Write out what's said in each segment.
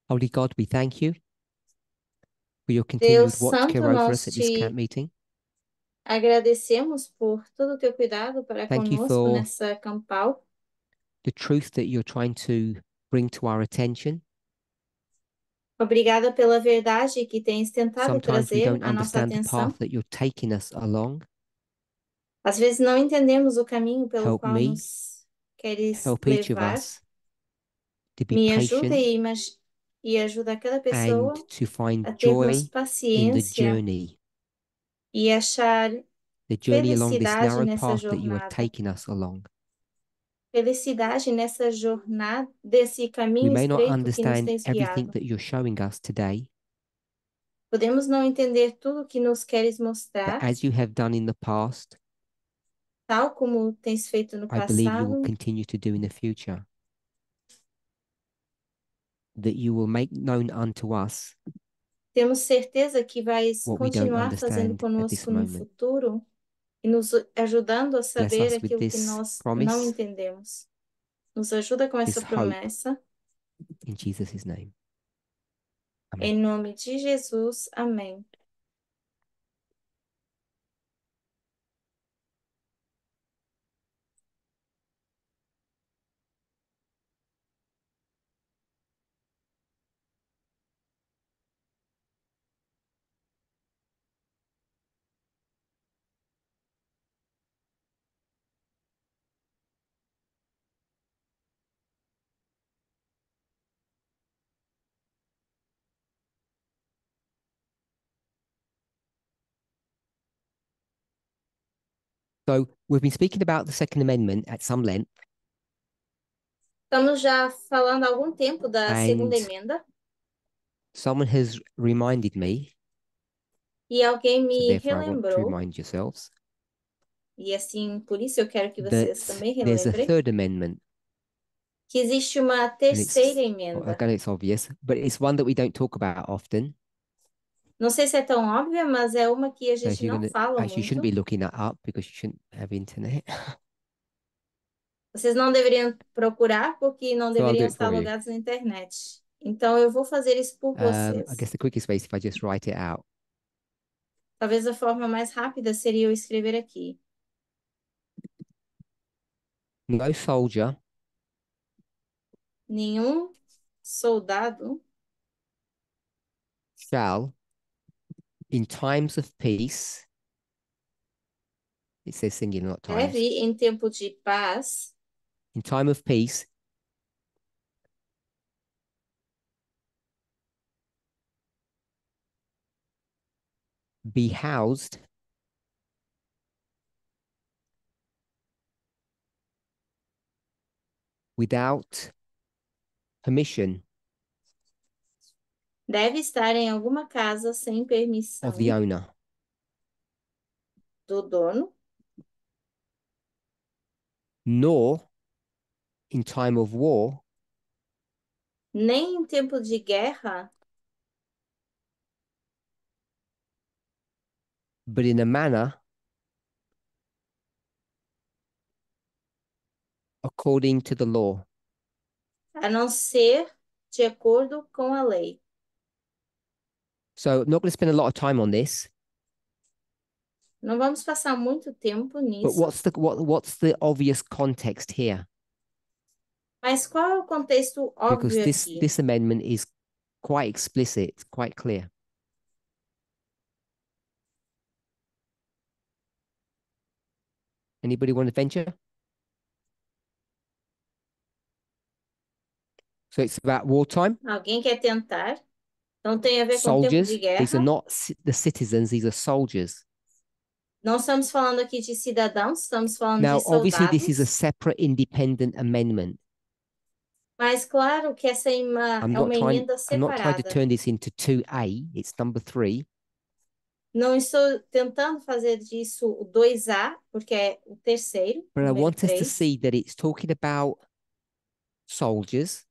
Holy God, we thank you for your Deus continued watch care Santo, over us nós at this camp te meeting. agradecemos por todo o teu cuidado para Thank you conosco for nessa campal. the truth that you're trying to bring to our attention. Obrigada pela verdade que tens tentado Sometimes we trazer don't à nossa understand the atenção. path that you're taking us along. Às vezes não entendemos o caminho pelo Help qual me, nos queres help each of levar. us to be Me ajuda patient e ajuda cada and pessoa to find a termos joy in the paciência journey, e achar along this felicidade narrow nessa path that you are jornada. taking us along. Felicidade nessa jornada, desse We caminho may not estreito que nos understand tens everything guiado. that you're showing us today, Podemos não entender tudo o que nos queres but mostrar, as you have done in the past, tal como tens feito no I believe you will passado. continue to do in the future. That you will make known unto us Temos certeza que vais what we don't continuar fazendo understand at this conosco no moment. futuro e nos ajudando a Bless saber us with aquilo que this nós não promise, entendemos. Nos ajuda com essa this hope, promessa. in Jesus' name. Amen. Em nome de Jesus, amém. So we've been speaking about the Second Amendment at some length, Estamos já falando há algum tempo da segunda and emenda someone has reminded me, e alguém so me therefore I want to relembrou, remind yourselves, e assim, por isso eu quero que vocês that também there's a relembrem, Third Amendment, que existe uma and terceira it's, well, emenda. I know it's obvious, but it's one that we don't talk about often. Não sei se é tão óbvia, mas é uma que a So if gente you're não gonna, fala actually, you shouldn't muito. be looking that up because you shouldn't have internet. Vocês não deveriam procurar porque não So I'll do deveriam it estar for you. logados na internet. Então eu vou fazer isso por I vocês. guess the quickest way is if I just write it out. Talvez a forma mais rápida seria eu escrever aqui. No soldier Nenhum soldado shall, in times of peace, it says singing, not deve, times, em tempo de paz, in time of peace, be housed without permission deve estar em alguma casa sem of the permissão owner, do dono, nor in time of war, nem em tempo de guerra, but in a manner according to the law. a não ser de acordo com a lei. So I'm not going to spend a lot of time on this, Não vamos passar muito tempo but nisso, what's the obvious context here? mas qual é o contexto Because óbvio this aqui? this amendment is quite explicit, it's quite clear. Anybody want to venture? So it's about wartime, Alguém quer tentar? Não tem a ver com tempo de soldiers. These are guerra. not the citizens, these are soldiers. Não estamos falando aqui de cidadãos, estamos falando de Now, obviously, this is a soldados. separate independent amendment. Mas claro que essa é uma emenda I'm not trying to separada. turn this into 2A, it's number 3. Não estou tentando fazer disso o 2A, porque é o terceiro, But I número want us to 3. see that it's talking about soldiers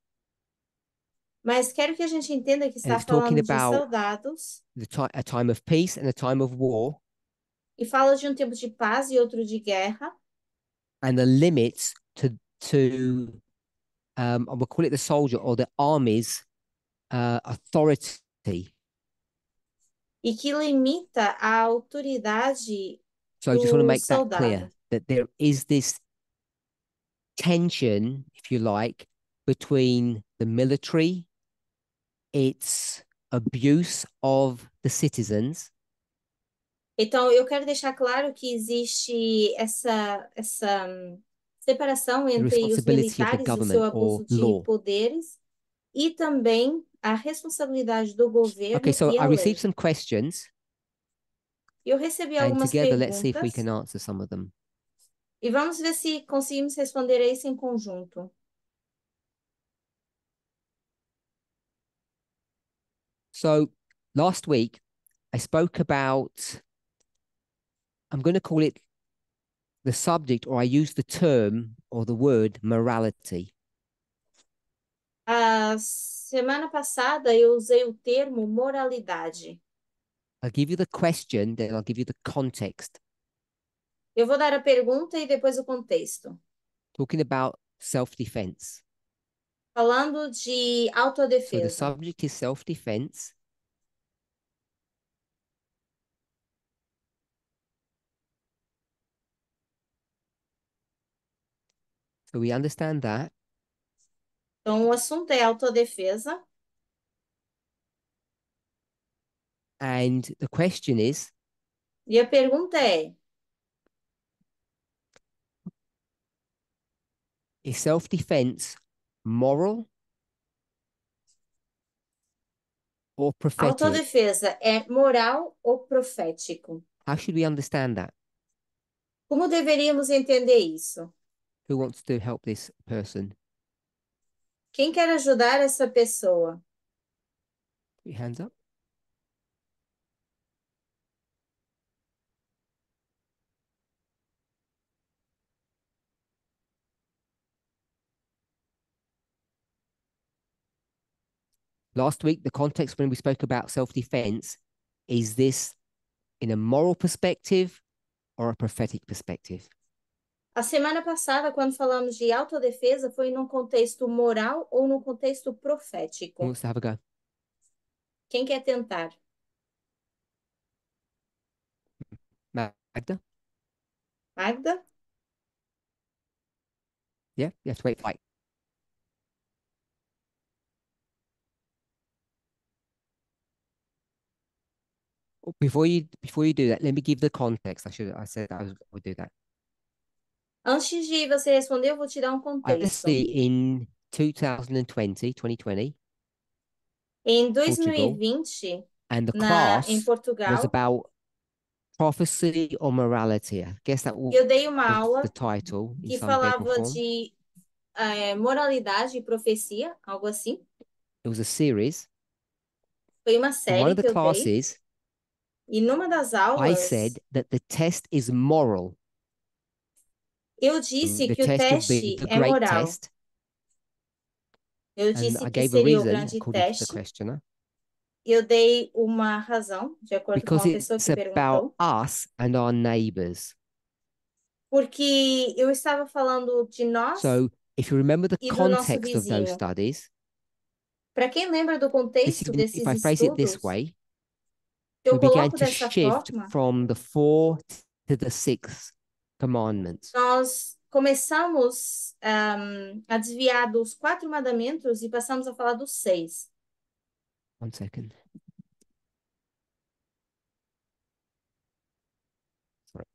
Mas quero que a gente entenda que and está it's talking falando de about soldados a time of peace and a time of war e fala de um tempo de paz e outro de guerra. and the limits to we'll call it the soldier or the army's authority. E que limita a autoridade So I just want to do make that clear soldado. that there is this tension, if you like, between the military, its abuse of the citizens, Então, eu quero deixar claro que existe essa separação the entre os responsibility of the militares e o seu government or abuso de law. poderes e também a responsabilidade do Okay, governo so e I a received lei. some questions, Eu recebi and algumas together let's see if we perguntas can answer some of them. e vamos ver se conseguimos responder a isso em conjunto. So last week I spoke about, I'm going to call it the subject, or I used the term or the word morality. A semana passada eu usei o termo moralidade. I'll give you the question, then I'll give you the context. Eu vou dar a pergunta e depois o contexto. Talking about self-defense. Falando de So the autodefesa. subject is self-defense. So we understand that. Então, o assunto é autodefesa. And the question E a pergunta is self-defense moral or prophetic? autodefesa é moral ou profético? How should we understand that? Como deveríamos entender isso? Who wants to help this person? Quem quer ajudar essa pessoa? Put your hands up. Last week, the context when we spoke about self-defense, is this in a moral perspective or a prophetic perspective? A semana passada, quando falamos de autodefesa, foi num contexto moral ou num contexto Who profético? wants to have a go? Quem quer tentar? Magda? Magda? Yeah, you have to wait. Like, before you do that, let me give the context. I said I would do that. Antes de você responder, eu vou te dar um I contexto. see in 2020, Em Portugal, 2020, and the em class was Portugal, about prophecy or morality. I guess that was eu dei uma the aula title in que some shape or falava form. de moralidade e profecia, algo assim. It was a series. Foi uma In one série of the que eu dei. classes, E numa das I aulas, said that the test is moral. eu disse The que o test would be teste the é great moral. test. Eu And disse I que gave a seria o reason grande according to the teste. questioner. Eu dei uma razão, de acordo com Because a pessoa it's que about perguntou, us and our neighbors. porque eu estava falando de nós So if you remember the e do nosso context of those vizinho. studies, Para quem lembra do this is, contexto if desses I phrase it this estudos, way, se eu we began coloco to dessa shift forma, from the fourth to the sixth commandments. nós começamos a desviar dos 4 mandamentos e passamos a falar dos 6. 1 second. Sorry.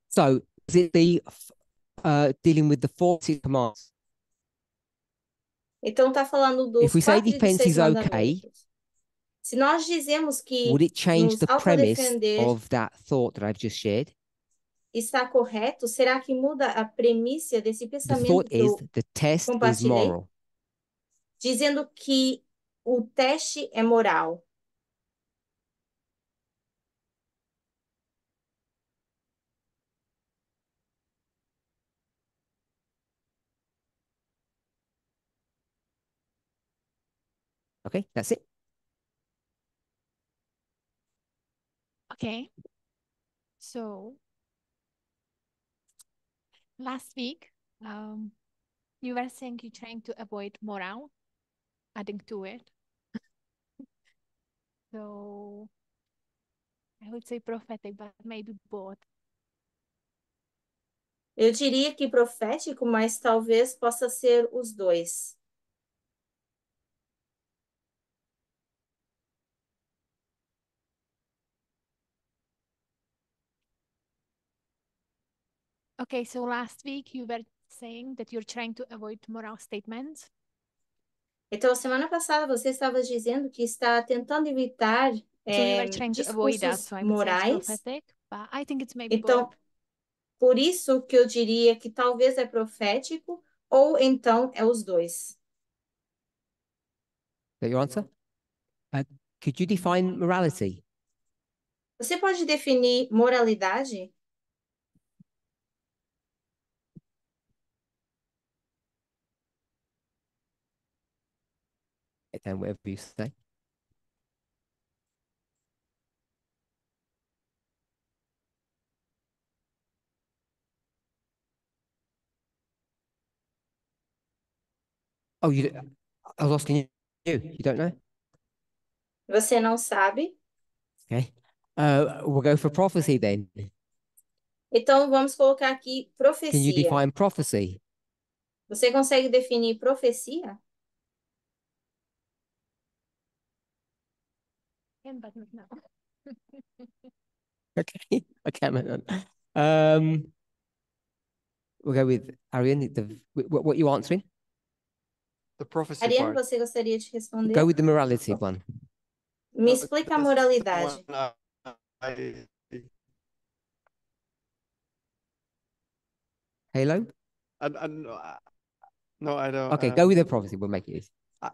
So is it the dealing with the four six commands? Então, está falando If dos we say 4 e dos defense 6 is okay, mandamentos. Se nós dizemos would que it change nos the premise autodefender of that thought that I've just shared? está correto, será que muda a premissa desse The pensamento thought que is eu the test is compartilhei? moral. Dizendo que o teste é moral. Okay, that's it. Okay. So last week You were saying you're trying to avoid moral, adding to it. So I would say prophetic, but maybe both. Eu diria que profético, mas talvez possa ser os dois. Okay, so last week you were saying that you're trying to avoid moral statements. Então, semana passada você estava dizendo que está tentando evitar So you were trying to avoid that, discursos so I would say it's morais. prophetic, but I think it's maybe Então, both. por isso que eu diria que talvez é profético ou então é os dois. Is that your answer? Could you define morality? Você pode definir moralidade? Then whatever you say. Oh, I was asking you. You don't know? Você não sabe? Okay. We'll go for prophecy then. Então, vamos colocar aqui Can you profecia. define prophecy? Você consegue definir profecia? But not now. Okay. Okay. We'll go with Ariane. What you answering? The prophecy Ariane, part. você gostaria de responder? Go with the morality one. Me explica a That's the moralidade. one I- Halo? no, I don't. Okay, go with the prophecy. We'll make it easy.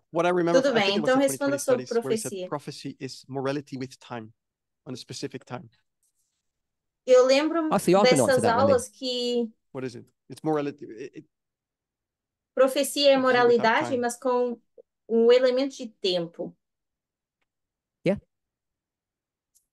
What I remember, Tudo I bem, think it was então the responda 2020 sobre studies where he said profecia. prophecy is morality with time, on a specific time. Eu lembro Oh, so you are going to answer dessas that one then. aulas que What is it? It's morality. profecia é Prophecy without moralidade, time. mas com um elemento de tempo. Yeah.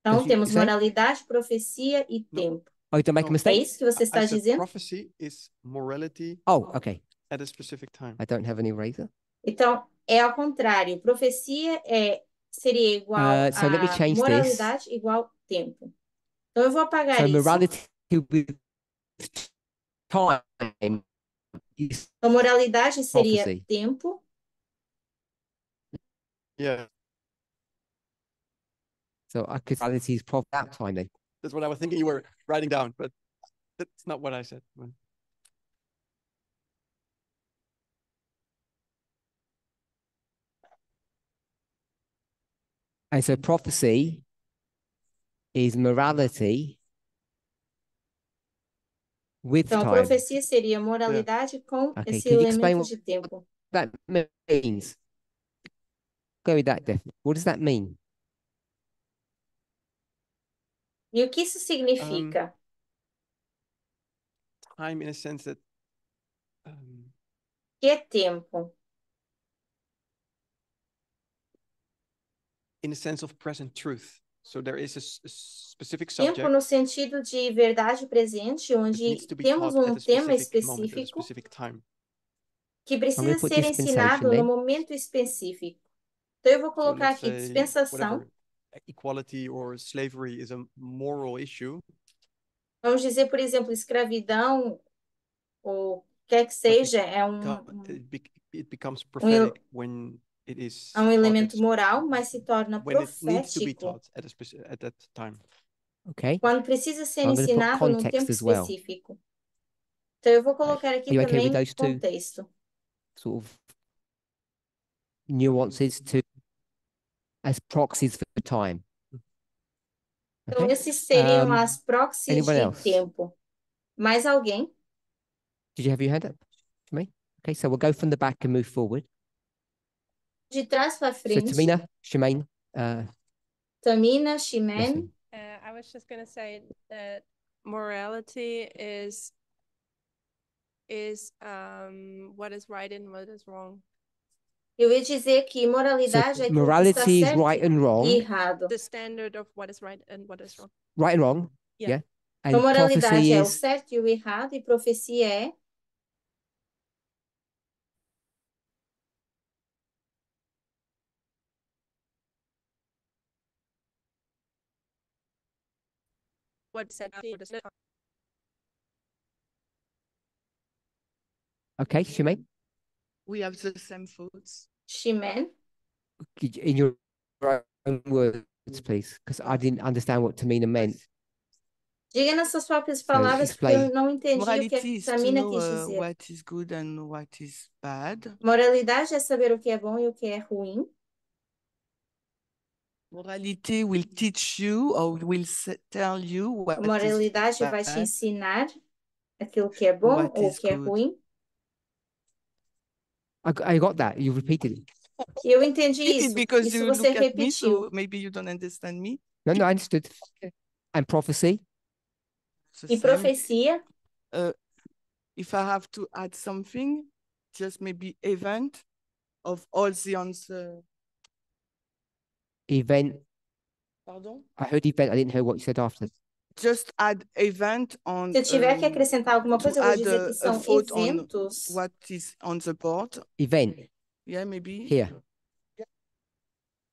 Então, Does you temos say? moralidade, profecia e No. tempo. Oh, you don't make a No. É mistake? isso que você I está said dizendo? prophecy is morality Oh, okay. at a specific time. I don't have any razor. Então, é ao contrário. Profecia seria igual So let me a change this. moralidade igual tempo. Então, eu vou apagar So isso. morality with time is Então, moralidade seria prophecy. tempo. Yeah, So I could morality is that time then. that's what I was thinking you were writing down, but that's not what I said. And so prophecy is morality with Então, time. profecia seria moralidade com Okay, esse can you explain elemento what de tempo. that means? Go with that, definitely. What does that mean? E o que isso significa? Time in a sense that Que é tempo? in a sense of present truth. So there is a specific Tempo subject no sentido de verdade presente, that onde needs to be temos taught at um a tema specific moment, at a específico specific time. que I'm going precisa to put ser dispensation ensinado no then. momento específico. Então, eu vou So colocar let's aqui say dispensação. whatever equality or slavery is a moral issue. Vamos dizer, por exemplo, escravidão, ou quer que seja, é It becomes prophetic when it is taught elemento moral, mas se torna when it needs to be profético taught at that time. Okay. quando precisa ser I'm going to put ensinado num context tempo as well. específico. Então, eu vou colocar Are aqui you okay with também those two contexto. sort of nuances to as proxies for time? Então, Okay. esses seriam as proxies Anyone de else? tempo. Mais alguém? Did you have your hand up to me? Okay, so we'll go from the back and move forward. De trás para So frente. Tamina, Shemaine, Tamina, Shimen. Yasmin. I was just going to say that morality is what is right and what is wrong. Eu ia dizer que So moralidade é aquilo que está morality is certo right and wrong. e errado. The standard of what is right and what is wrong. Right and wrong. Yeah. And Então, moralidade prophecy é o is certo e o errado, e profecia é What's set up for the Okay, Shimei, We have the same foods. Shimen. in your own words, please, because I didn't understand what Tamina meant. Diga nas suas próprias So palavras, porque eu explain. não entendi o que a Morality is to Tamina know quis dizer. what is good and what is bad. Moralidade é saber o que é bom e o que é ruim. Morality will teach you or will tell you what is Moralidade vai te bad, ensinar aquilo que é bom what ou o is que é good. ruim. I got that. You repeated it. E eu entendi Repeat it isso. because Isso you você look at me, repetiu. so maybe you don't understand me. No, I understood. And prophecy. The E same. profecia, If I have to add something, just maybe event of all the answer. Event. Pardon? I heard event. I didn't hear what you said after. Just add event on se eu tiver que acrescentar alguma to coisa, eu vou add dizer que a são thought on eventos. what is on the board. Event. Yeah, maybe. Here.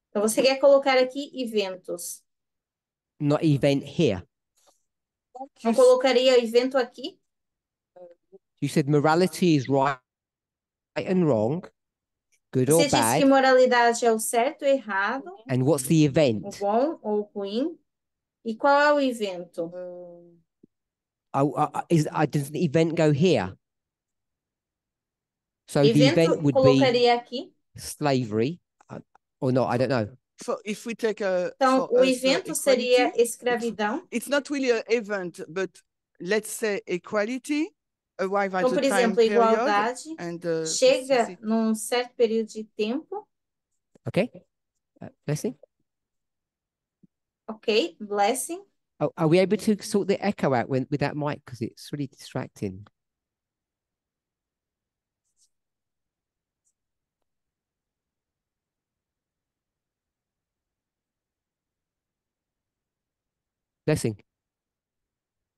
Então, você quer colocar aqui eventos. Not event here. Não colocaria evento aqui? You said morality is right and wrong, good Você or disse que bad. moralidade é o certo ou errado, And what's the o event? bom ou o ruim. E qual é o evento? Does the event go here? So the Evento event would be colocaria aqui. slavery, or not? I don't know. If we take a Então, for o us, evento seria escravidão. it's not really an event, but let's say equality arrive at Então, por a time exemplo, period igualdade and chega num certo período de tempo. Okay. Blessing. Ok, blessing. Oh, are we able to sort the echo out with that mic? Because it's really distracting. Blessing.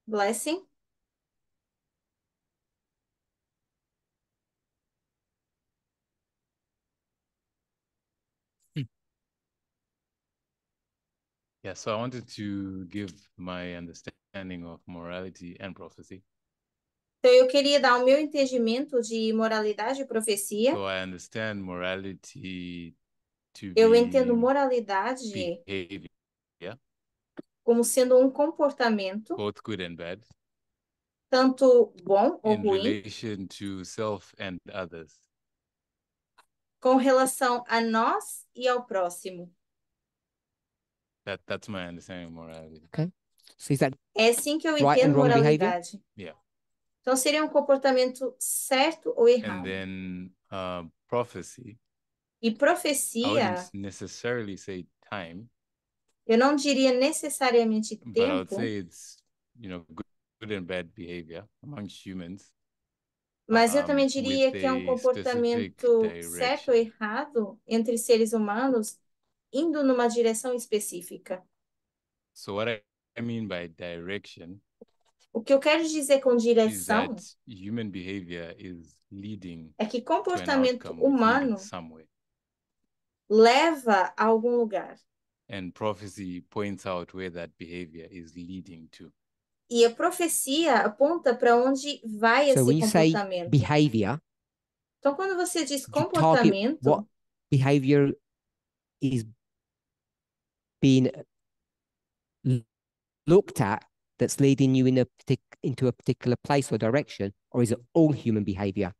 Blessing. Yeah, so I wanted to give my understanding of morality and prophecy. Então, eu queria dar o meu entendimento de moralidade e profecia. So I understand morality to Eu be entendo moralidade behavior, como sendo um comportamento, both good and bad, tanto bom ou in ruim, relation to self and others. com relação a nós e ao próximo. That's my understanding of morality. Okay. So is that É assim que eu Right and entendo wrong moralidade. Yeah. Então, seria um comportamento certo ou And errado. then prophecy, E I profecia, wouldn't necessarily say time, eu não diria necessariamente but I would tempo, say it's, good and bad behavior amongst humans. mas eu também diria with que é um a specific comportamento certo ou direction. errado entre seres humanos indo numa direção específica. So what I mean by direction O que eu quero dizer com is direção that human behavior is leading é que to an comportamento outcome with leading humano somewhere. leva a algum lugar. And prophecy points out where that behavior is leading to. E a profecia aponta para onde vai so esse when you say comportamento. behavior, Então, quando você diz you target comportamento, what behavior is being looked at that's leading you into a particular place or direction, or is it all human behavior?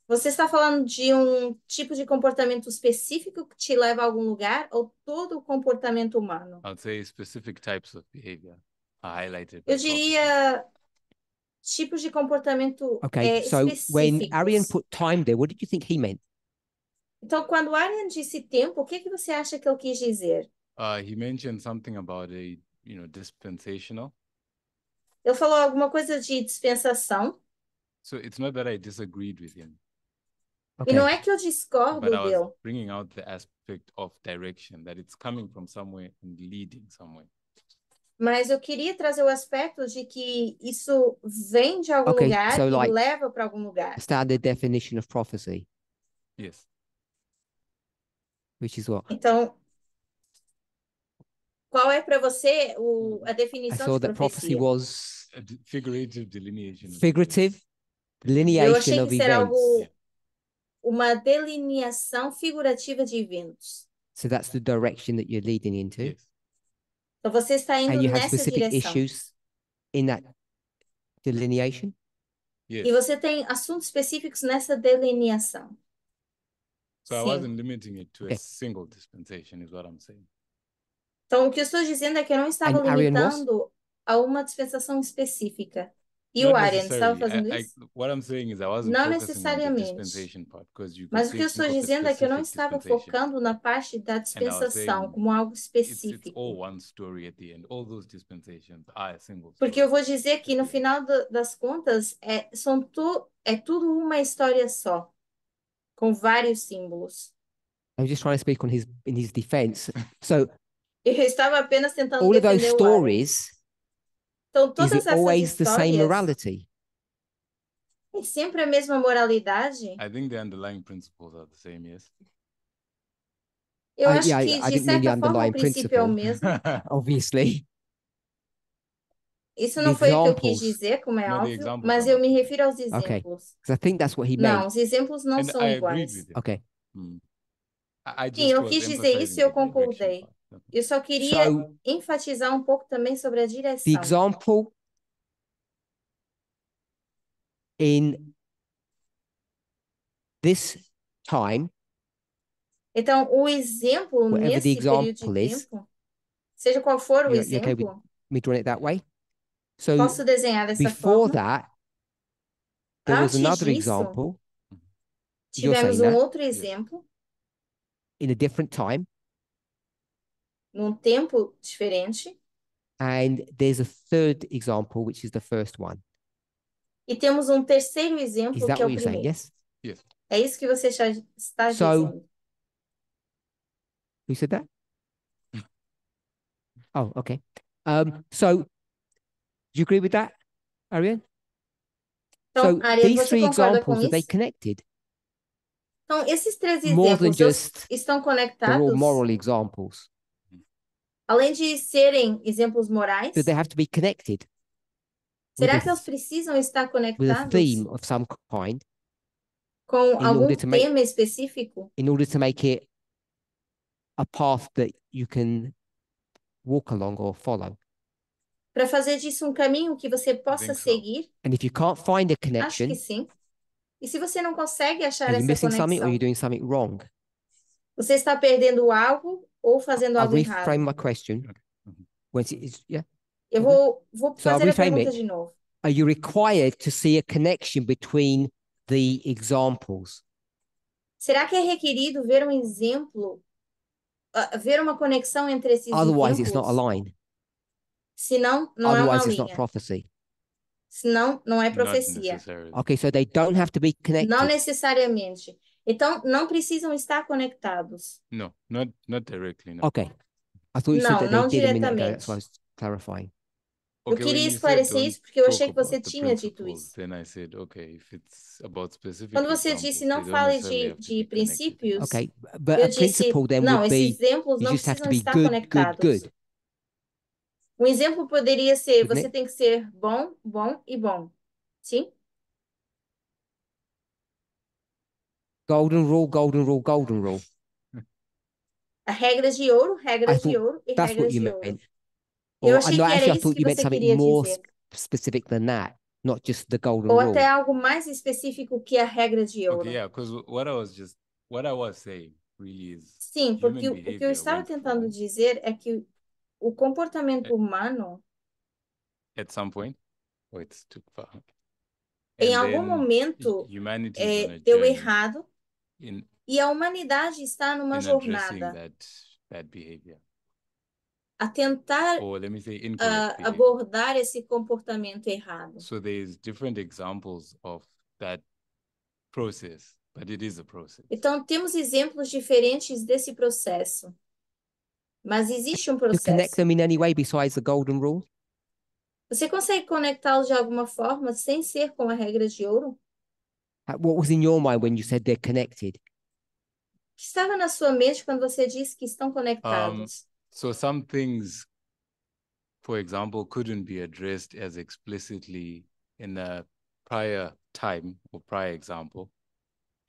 você está falando de um tipo de comportamento específico que te leva a algum lugar ou todo o comportamento humano? I would say specific types of behavior are highlighted Eu by prophecy. diria tipos de comportamento Okay. So when Arian específicos. put time there, what did you think he meant? Então, quando Arian disse tempo, o que que você acha que ele quis dizer? He mentioned something about a, dispensational. Ele falou alguma coisa de dispensação, So it's not that I disagreed with him, e Okay. não é que eu discordo but I was dele, bringing out the aspect of direction, that it's coming from somewhere and leading somewhere. mas eu queria trazer o aspecto de que isso vem de algum Okay, lugar so e like- leva para algum lugar. A standard definition of prophecy, Yes. which is what? Então, qual é para você a I definição saw de that prophecy profecia? was A figurative delineation. of figurative Eu delineation achei of que isso era events. algo, uma delineação figurativa de eventos. So that's the direction that you're leading into. Yes. Então você está indo And you have nessa specific direção. issues in that delineation. Yes. E você tem assuntos específicos nessa delineação. So I Sim. wasn't limiting it to Okay. a single dispensation, is what I'm saying. Então, o que eu estou dizendo é que eu não estava And Arian was? limitando a uma dispensação específica. E Not o Arian estava necessarily. fazendo isso? What I'm saying is I wasn't Não focusing on the necessariamente. dispensation part because you could Mas o que eu think estou of a dizendo é que eu não specific estava dispensation. focando na parte da And I was dispensação saying como algo it's específico. all one story at the end. All those dispensations are a single story. Porque eu vou dizer que no at the end. final das contas é tudo uma história só, com vários símbolos. I'm just trying to speak in his defense. So Eu estava apenas tentando all of those defender o Arian. stories, Então, is todas it essas always the same histórias morality? é sempre a mesma moralidade. I think the underlying principles are the same, yes. Eu acho yeah, que, I de didn't mean the certa forma, o underlying princípio é o principle. mesmo. Obviously. Isso The não foi o que eu quis examples. dizer, como é No, the óbvio, examples mas are eu not me the same. refiro aos Okay. exemplos. Because I think that's what he Não, meant. os exemplos não And são I agreed iguais. with him. Okay. I Sim, just eu was quis dizer isso e eu emphasizing the direction concordei. part. Eu só queria So enfatizar um pouco também sobre a the direção. example in this time, Então, o exemplo whatever the nesse período de example is, tempo, seja qual for o you're okay with exemplo, me drawing it that way? So posso desenhar dessa before forma. that, there was Antes another disso, example. You're tivemos saying that outro exemplo, in a different time, num tempo diferente, and there's a third example, which is the first one. e temos um terceiro Is exemplo, that que é what o you're saying? primeiro. Yes. É isso que você está So- dizendo. Who said that? Oh, okay. So do you agree with that, Ariane? Então, So Ariane, these você three concorda com examples, are they isso? connected? Então, esses três More than exemplos just estão they're all conectados, moral examples. além de serem exemplos morais, Do they have to be connected será with que eles precisam estar with a conectados theme of some kind com in algum order to make- tema específico in order to make it a path that you can walk along or follow? para fazer disso um caminho que você possa think so. seguir? And if you can't find a Acho connection, que sim. E se você não consegue achar are you essa missing something or conexão, are you doing something wrong? você está perdendo algo ou fazendo I'll algo errado? reframe my question. Mhm. When it's, yeah. Eu Okay. vou So I'll fazer a reframe pergunta it. de novo. Are you required to see a connection between the examples? Será que é requerido ver um exemplo, ver uma conexão entre esses Otherwise, it's not a exemplos? line. Senão, não é uma Otherwise, it's not linha. prophecy. Senão, não é Not profecia. necessarily. Okay, so they don't have to be Não connected. necessariamente. Então, não precisam estar conectados. No, not directly. No. Okay. I thought you said Não, that não they did a minute ago. That's diretamente. why I was clarifying. Eu Okay, queria when you said esclarecer don't isso porque eu talk achei que você about the tinha dito principles, isso. then I said, okay, if it's about specific Quando você examples, disse they não don't fale necessarily have to de be connected. princípios, Okay, but eu a disse, principle then não, would esses be exemplos you não just have to precisam be estar good, conectados. good. Um exemplo poderia ser, Wouldn't você it? tem que ser bom, bom e bom. Sim? Golden rule, golden rule, golden rule. Regras de ouro, I regras de thought ouro e that's what regras you de ouro. meant. Eu Or achei no, que era actually, I isso thought que you meant você something queria more dizer. specific than that, not just the golden Ou rule. até algo mais específico que a regra de ouro. Okay, yeah, because what I was saying really is Sim, porque human o que eu behavior estava went tentando from dizer é que o comportamento humano, at some point. Oh, it's too far. em And algum then momento, humanity is on a deu journey errado in e a humanidade está numa addressing jornada that bad behavior, a tentar or let me say incorrect behavior. abordar esse comportamento errado. So there's different examples of that process, but it is a process. Então, temos exemplos diferentes desse processo. Mas existe um To connect processo. them in any way besides the golden rule? Você consegue conectá-los de alguma forma sem ser com a regra de ouro? What was in your mind when you said they're connected? O que estava na sua mente quando você disse que estão conectados? So some things, for example, couldn't be addressed as explicitly in a prior time or prior example.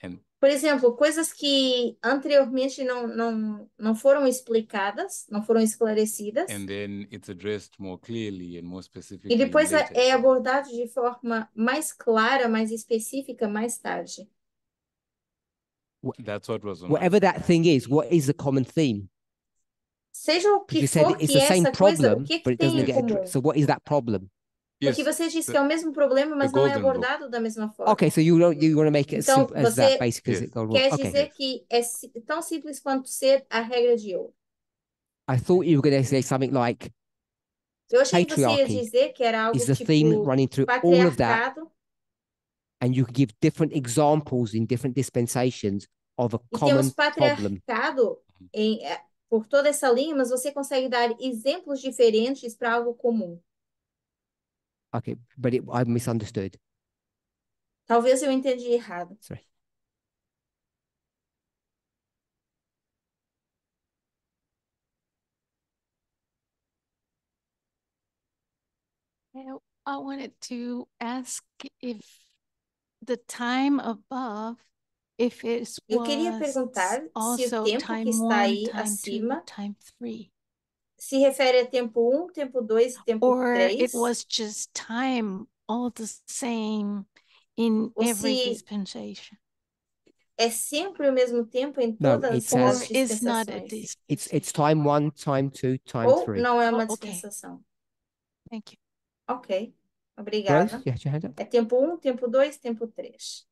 And Por exemplo, coisas que anteriormente não foram explicadas, não foram esclarecidas, and then it's addressed more clearly and more e specifically in depois later é examples. abordado de forma mais clara, mais específica mais tarde. That's what was on my Whatever that mind. thing is, what is the common theme? Seja o Because que you said for it's que the same essa coisa, o problem, que but it tem doesn't em get addressed. comum? So what is that problem? Porque Yes, você diz the- que é o mesmo problema, mas não é golden rule. abordado da mesma forma. Okay, so you want to make it as Então, simple as that, você basically, as Yes. it goes quer okay. dizer que é tão simples quanto ser a regra de ouro. I thought you were going to say something like Eu achei que você ia patriarchy dizer que era algo is the theme tipo running through all of that, patriarcado, and you could give different examples in different dispensations of a e common temos problem. patriarcado por toda essa linha, mas você consegue dar exemplos diferentes para algo comum. Okay, but I misunderstood. Talvez eu entendi errado. Sorry. I wanted to ask if the time above, if it Eu queria was perguntar se o also tempo que time está 1, aí time 2, acima time 3, se refere a tempo 1, tempo 2 e tempo or it 3, was just time all the same in ou every se dispensation, é sempre o mesmo tempo em No, todas it's or as is not a dispensações. It's time 1, time 2, time Ou 3. não é uma Oh, okay. dispensação. Thank you. Ok, Rose, obrigada. you had your hand up? É tempo 1, tempo 2, tempo 3.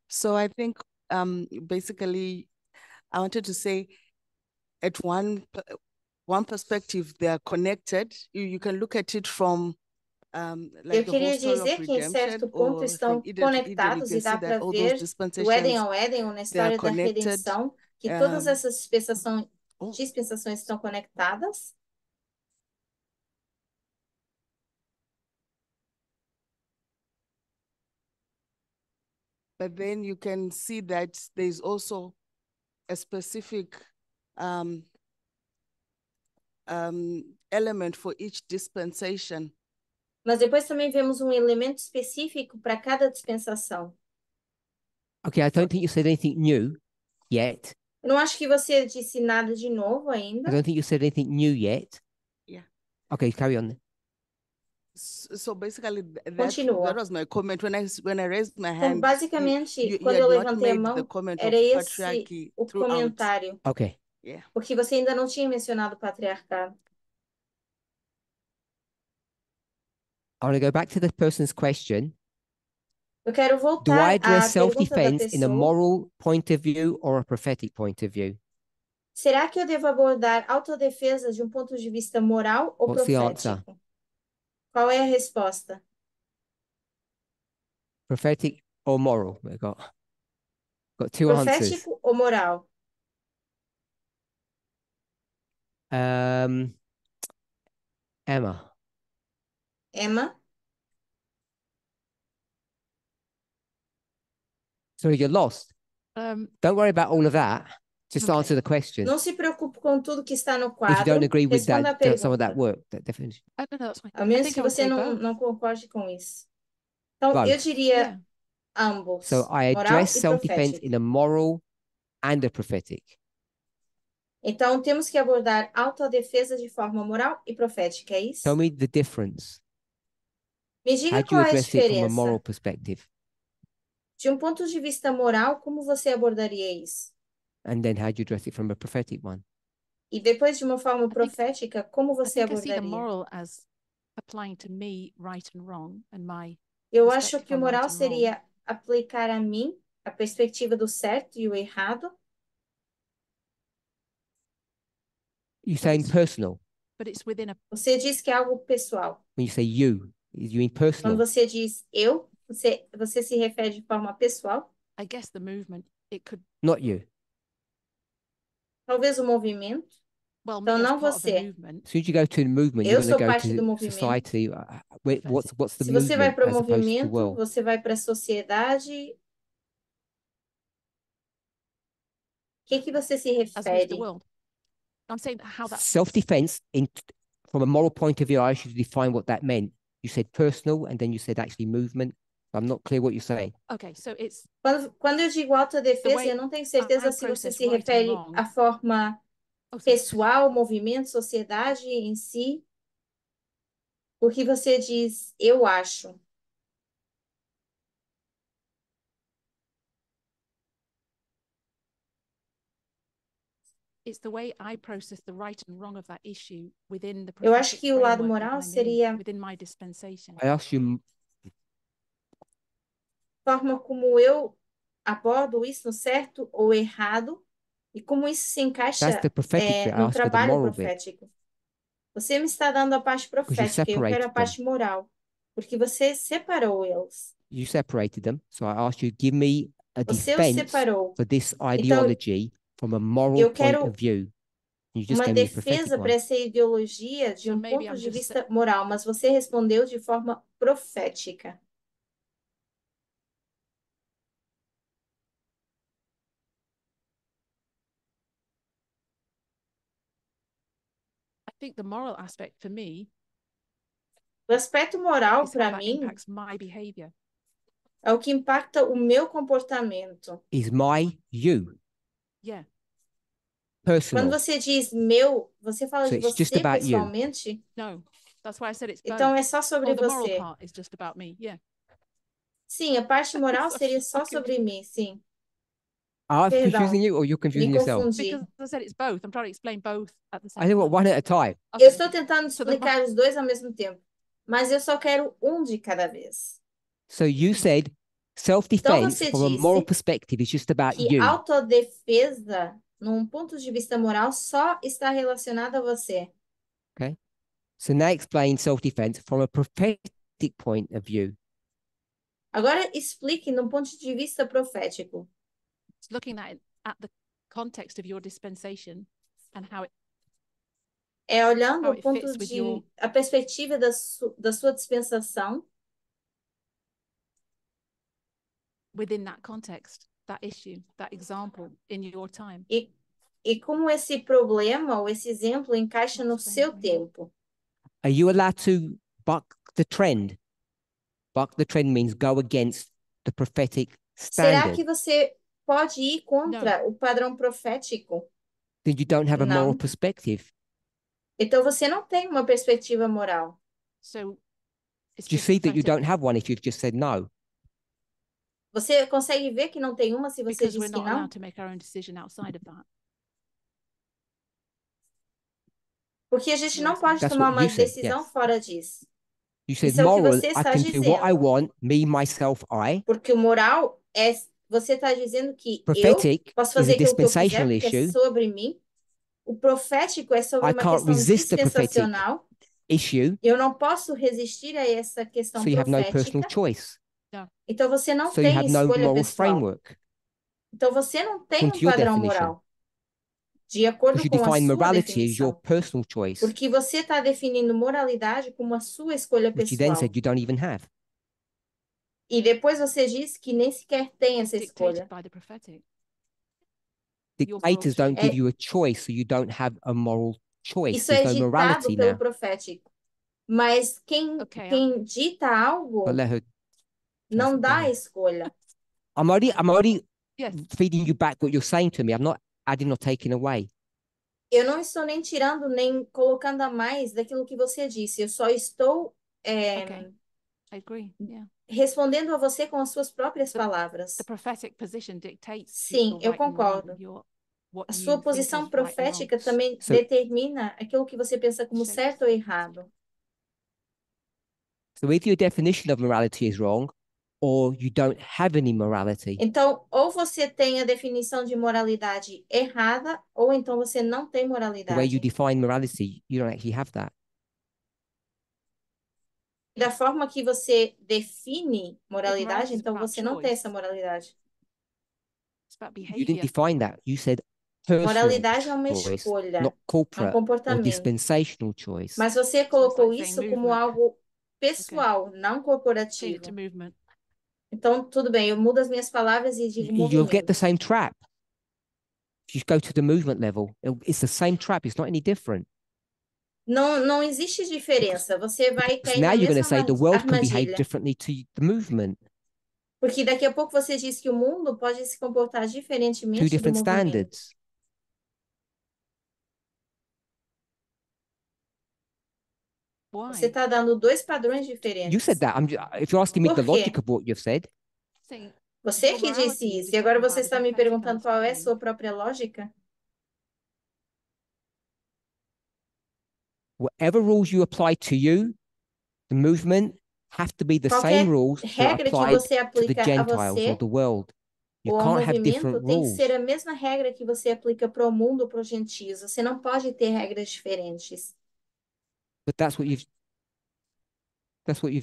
So I think basically I wanted to say at one perspective they are connected. You can look at it from like Eu the whole queria story of dizer que em redemption, certo ponto or estão from Eden to Eden, you conectados can e see dá that para all those ver do Éden dispensations ao Éden ou na they are história da connected. redenção, que todas essas Oh. dispensações estão conectadas. But then you can see that there's also a specific element for each dispensation. Mas depois também vemos um elemento específico para cada dispensação. Okay, I don't think you said anything new yet. Eu não acho que você disse nada de novo I ainda. don't think you said anything new yet. Yeah. Okay, carry on. So basically that Continua. was my comment when I raised my Então, hand. basicamente, you quando had eu not levantei a made the mão, comment era of esse patriarchy o throughout. comentário, Okay. Yeah. porque você ainda não tinha mencionado o patriarcado. I want to go back to the person's question. Eu quero Do I voltar à address pergunta da self-defense in a pessoa. moral point of view or a prophetic point of view? Será que eu devo abordar autodefesa de um ponto de vista moral ou What's the answer? profético? Qual é a resposta? Prophetic or moral? We've got two answers. Profético ou moral? Emma. Emma? So you're lost. Don't worry about all of that. Just Okay. answer the question. Não se preocupe com tudo que está no If you don't quadro. agree with Responda a that, some of pergunta. that work, that definition. I don't know, that's fine. A I menos think que I would você say não, both. não concorde com isso. Então, Both. eu diria Yeah. ambos. So I Moral address e self-defense profético. in a moral and a prophetic. Então, temos que abordar autodefesa de forma moral e profética, é isso? Tell me the difference. Me How diga do you qual é a address it from a moral diferença. perspective? De um ponto de vista moral, como você abordaria isso? And then how do you address it from a prophetic one? E depois, de uma forma think- profética, como I você think I see the abordaria? moral as applying to me right and wrong and my Eu acho perspective que o on right moral and wrong. seria aplicar a mim a perspectiva do certo e o errado, You're saying personal. But it's within a Você diz que é algo pessoal. When you say you mean Quando personal. você diz eu, você se refere de forma pessoal? I guess the movement, it could, Not you. Talvez o movimento? well, me Então, as não part of the você. movement, As soon as you go to the movement, Eu you're going sou to go parte do to movimento. society. What's the Se você vai movement para o as opposed to movimento, world? você vai para a sociedade que você se as with the refere? world. I'm saying how that Self-defense, from a moral point of view, I should define what that meant. You said personal, and then you said actually movement. I'm not clear what you're saying. okay, so it's Quando eu digo autodefesa, way eu não tenho certeza I se você process se right and refere wrong. à forma Oh, sorry. pessoal, movimento, sociedade em si, porque você diz eu acho. It's the way I process the right and wrong of that issue within the Eu acho prophetic que o lado framework moral that I'm in, seria within my dispensation. I asked you, a forma como eu abordo isso certo ou errado e como isso se that's encaixa the prophetic bit. I no asked for the trabalho moral bit profético. Você me está dando a parte because you profética e eu quero a separated them. parte moral, porque você separou eles. You separated them. So I asked you, give me a Você os defense separou. for this Então, ideology from a moral eu point quero of view. And you just uma gave me a prophetic defesa para one. essa ideologia de So um maybe ponto I'm de just vista moral, mas você respondeu de forma profética. I think the moral aspect for me O aspecto moral, is how para that mim, impacts my behavior. é o que impacta o meu comportamento. Is my you Yeah. Quando personal? você diz meu, você fala So de it's just você about you. pessoalmente, No, that's why I said it's então both. é só sobre Oh, the moral você. part is just about me. Yeah. Sim, a parte moral So seria só I'm sobre mim, sim. I'm confusing Perdão, you, or you're me confusing yourself? confundi. Because I said it's both. I'm trying to explain both at the I same think time. one at a time. Eu Okay. estou tentando So the explicar os dois ao mesmo tempo, mas eu só quero um de cada vez. So you said Então self-defense você from a moral disse perspective is just about que you. autodefesa, num ponto de vista moral, só está relacionada a você. Okay. So now explain self-defense from a prophetic point of view. Agora explique num ponto de vista profético. It's looking at the context of your dispensation and how it É olhando How o it ponto fits with de your- a perspectiva da sua dispensação within that context, that issue, that example in your time. e como esse problema ou esse exemplo encaixa no seu tempo. Are you allowed to buck the trend? Buck the trend means go against the prophetic Será standard. que você pode ir contra o padrão profético? Then you don't have a moral Não. perspective. Então você não tem uma perspectiva moral. So it's Do you just see that you prophetic don't have one if you've just said no? Você consegue ver que não tem uma se você because we're diz que not não? allowed to make our own decision outside of that. Porque a gente You não pode That's tomar what uma you said, decisão yes. fora disso. You said Isso é o que moral, você I está can do what I dizendo. want, me, myself, I. Porque o moral é você está dizendo que eu Prophetic posso is a fazer aquilo que eu quiser dispensational porque é issue. sobre mim. O profético é sobre I uma can't questão resist the prophetic dispensacional. issue, Eu não posso resistir a essa questão so you have no personal profética. choice. Então você não So you tem have no escolha moral pessoal. framework. Então você não tem According um to your padrão definition. moral. De acordo Because you com a define sua morality as your definição. personal choice, Porque você está definindo moralidade como a sua escolha which you then pessoal. said you don't even have. E depois você diz que nem sequer tem It's essa dictated escolha. by the prophetic. Your moral Dictators don't give É, you a choice, so you don't have a moral choice. isso é There's no ditado morality pelo now. profético. Mas Okay, quem dita But algo let her não go dá a ahead. escolha. I'm only Yes. feeding you back what you're saying to me. I'm not adding or taking away. Eu não estou nem tirando, nem colocando a mais daquilo que você disse. Eu só estou Okay. I agree. Yeah. respondendo a você com as suas próprias palavras. The prophetic position dictates Sim, your eu right and wrong, concordo. what A you sua think posição is right and wrong. profética também So- determina aquilo que você pensa como Shapes. certo ou errado. So if your definition of morality is wrong, or you don't have any morality, Então, ou você tem a definição de moralidade errada, ou então você não tem the way you moralidade. define morality, you don't actually have that. Da forma que você define moralidade, morality is então about você não tem choice. essa moralidade. It's about You didn't behavior. define that. You said personal Moralidade é uma choice, escolha, not é um corporate or comportamento. dispensational choice. Mas você So it's colocou like saying isso como movement. algo pessoal, não Change it corporativo. to movement. Então, tudo bem, eu mudo as minhas palavras e digo You'll get movimento. the same trap. If you go to the movement level, it's the same trap. It's not any different. Não existe diferença. Você vai So cair now na you're going to mesma say the world can behave armadilha. differently to the movement. Porque daqui a pouco você diz que o mundo pode se comportar Two diferentemente do different movimento. standards. Você Why? está dando dois padrões You diferentes. said that. If you're asking me Por the quê? logic of what you've said, Saying Você your que disse morality is isso, e agora defined você by está me democratic perguntando qual é a sua understanding. própria lógica? whatever rules you apply to you, the movement, have to be the same Qualquer rules that are regra que applied você to the aplica a Gentiles or você the world. You ou ao can't have movimento different tem que rules. ser a mesma regra que você aplica para o mundo ou para os gentios. Você não pode ter regras diferentes. But that's what you've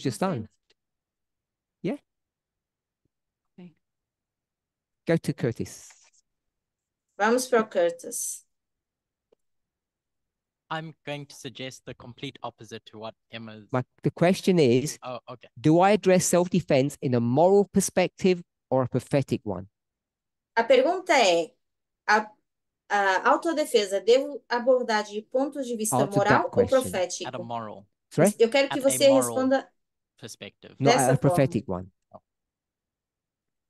just done. Yeah. Okay. Go to Curtis. Vamos para o Curtis. I'm going to suggest the complete opposite to what Emma's. The question is, Oh, okay. do I address self-defense in a moral perspective or a prophetic one? A pergunta é: a autodefesa devo abordar de pontos de vista Answer moral that ou question. At a profético? moral Sorry? Eu quero que At a você moral responda perspective. Not dessa a forma. prophetic one.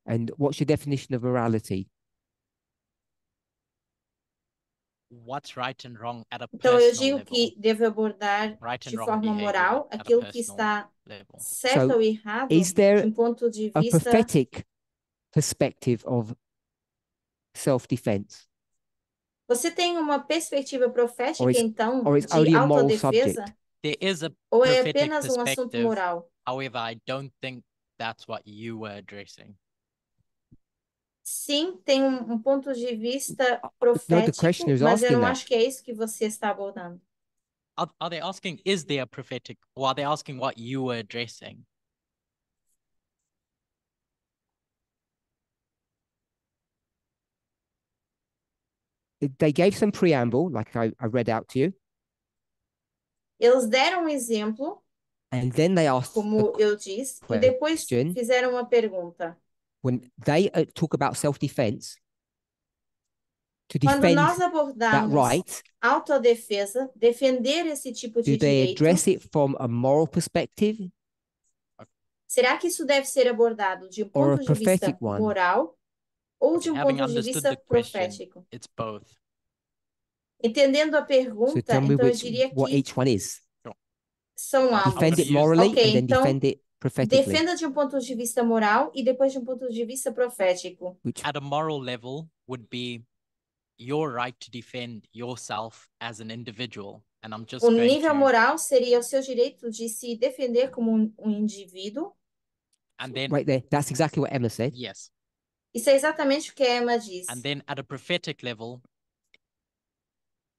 And what's your definition of morality? What's right and wrong at a Então, eu personal digo level. que devo abordar Right and de wrong forma behavior moral at a aquilo que personal está level. certo So, ou errado is there de um ponto de A vista. prophetic perspective of self-defense, Você tem uma perspectiva profética, Or it's- então, or it's de only a moral autodefesa? subject? There is a Ou é prophetic apenas um assunto perspective. moral? However, I don't think that's what you were addressing. Sim, tem um ponto de vista No, the profético, question is mas eu asking não that. acho que é isso que você está abordando. Are they asking, is there a prophetic, or are they asking what you were addressing? They gave some preamble, like I read out to you, Eles deram um exemplo, and then they asked como eu disse, e depois question. fizeram uma pergunta. When they talk about self-defense, to Quando defend nós that abordamos right, autodefesa, defender esse tipo de do they direito, address it from a moral perspective será que isso deve ser abordado de um or a ponto de vista prophetic one? moral ou de um Having ponto de understood vista the question, profético? it's both. Entendendo a So pergunta, tell me então eu diria what que each one is. são I'm ambos. Defend gonna it use- morally Ok, and then então defend it prophetically. defenda de um ponto de vista moral e depois de um ponto de vista profético. Which At a moral level would be your right to defend yourself as an individual. And I'm just O going nível to, moral seria o seu direito de se defender como um indivíduo. and then, right there, that's exactly what Emma said. yes. Isso é exatamente o que a Emma disse. And then at a prophetic level,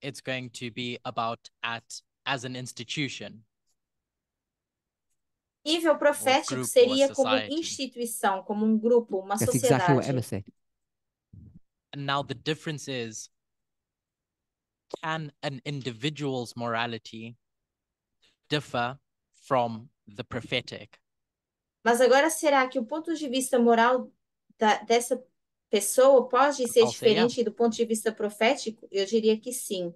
it's going to be about as an institution. Nível profético group or seria como society. instituição, como um grupo, uma That's exactly what sociedade. Emma said. And now the difference is, can an individual's morality differ from the prophetic? Mas agora, será que o ponto de vista moral dessa pessoa pode ser I'll say yeah. diferente do ponto de vista profético? Eu diria que sim.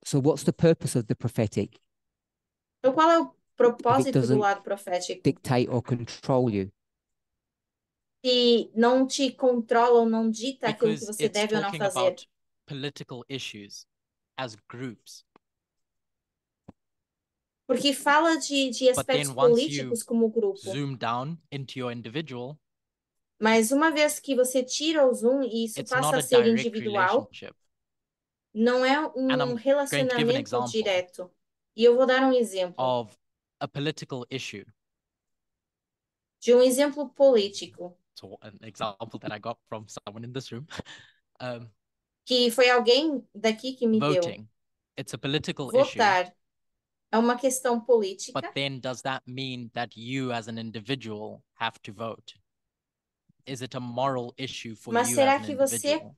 So what's the purpose of the prophetic? Então, qual é o propósito do doesn't lado profético? Dictate or control you. Se não te controla ou não dita aquilo que Because você it's deve ou não talking fazer. about political issues as groups. Porque fala de aspectos then once políticos como grupo. Zoom down into your individual, Mas uma vez que você tira o zoom e isso it's passa not a a ser direct individual, relationship. não é And I'm um going to give an relacionamento example direto. E eu vou dar um exemplo of a political issue. de um exemplo político, So an example that I got from someone in this room. que foi alguém daqui que me deu. Voting. It's a political issue. Votar é uma questão política, But then does that mean that you as an individual have to vote? Is it a moral issue for mas you será as an que você, individual?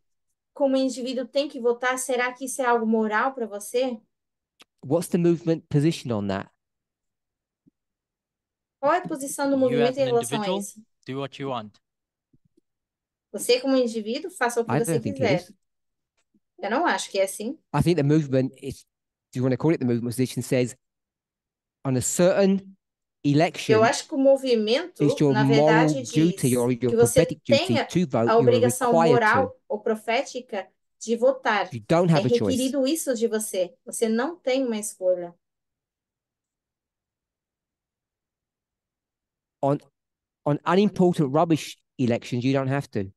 como indivíduo, tem que votar? Será que isso é algo moral para você? What's the movement position on that? Qual é a posição do You movimento as em an relação a individual, isso? do what you want. Você, como indivíduo, faça o que I você don't think it quiser. is. Eu não acho que é assim. I think the movement is, do you want to call it the movement position, says on a certain election, Eu acho que o movimento, it's your na moral verdade, duty diz or your que você prophetic duty tenha to vote. a You are obrigação required to. moral ou profética de votar. You don't É have a choice. requerido isso de você. Você não tem uma escolha. On unimportant rubbish elections, you don't have to.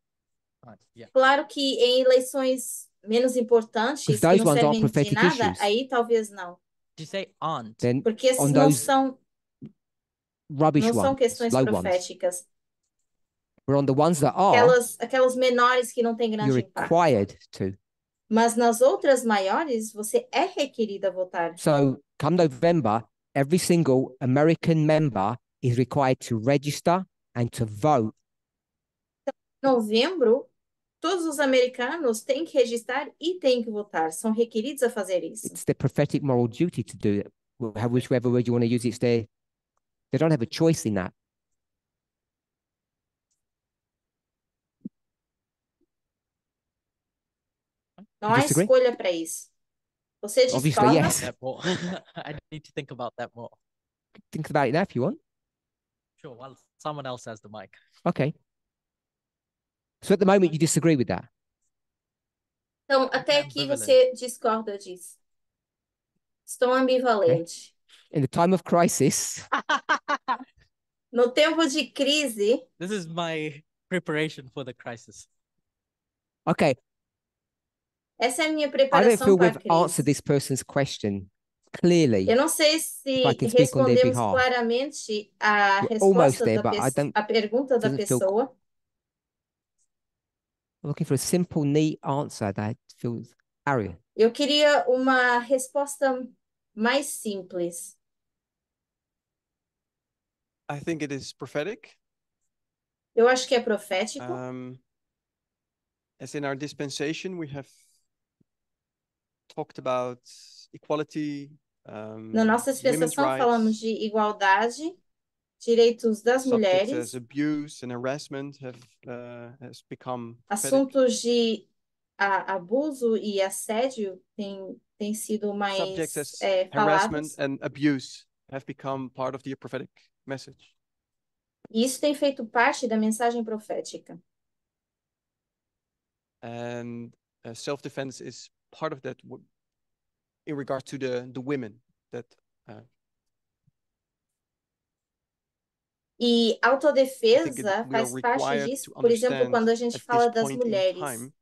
Yeah. Claro que em eleições menos importantes, Because que those não ones aren't servem de prophetic nada, issues. aí talvez não. Did you say aren't? Then Porque esses on não those são, rubbish não são ones, questões low ones, proféticas. but on the ones that are, Aquelas menores que não têm grande you're impacto. required to. Mas nas outras maiores, você é requerido a votar. So come November, every single American member is required to register and to vote. Em novembro, todos os americanos têm que registrar e têm que votar. São requeridos a fazer isso. It's their prophetic moral duty to do it. Whichever word you want to use, it's their, they don't have a choice in that. Não You há disagree? escolha para isso. Você Obviously, discorda? yes. That more. I need to think about that more. Think about it now if you want. Sure, well, someone else has the mic. Okay. So at the moment, you disagree with that. Então, até aqui ambivalent. você discorda disso. Estou ambivalente. In the time of crisis, No tempo de crise, This is my preparation for the crisis. okay, essa é a minha I don't preparação feel para a we've answered crise. this person's question clearly. Eu não sei se If I can speak on their respondemos behalf. claramente a We're almost resposta there, da but I don't- a pergunta da doesn't feel- pessoa. I'm looking for a simple, neat answer that feels arrogant. Eu queria uma resposta mais simples. I think it is prophetic. Eu acho que é profético. As in our dispensation, we have talked about equality, Na nossa women's dispensação falamos rights, de igualdade, direitos das subjects mulheres, as abuse and harassment has become prophetic. assuntos de abuso e assédio têm sido mais Subjects as harassment falados. and abuse have become part of the prophetic message. E isso tem feito parte da mensagem profética. And self-defense is part of that in regard to the women that E I think autodefesa we are faz parte required disso, to por exemplo, understand quando a gente at fala this das point in mulheres. time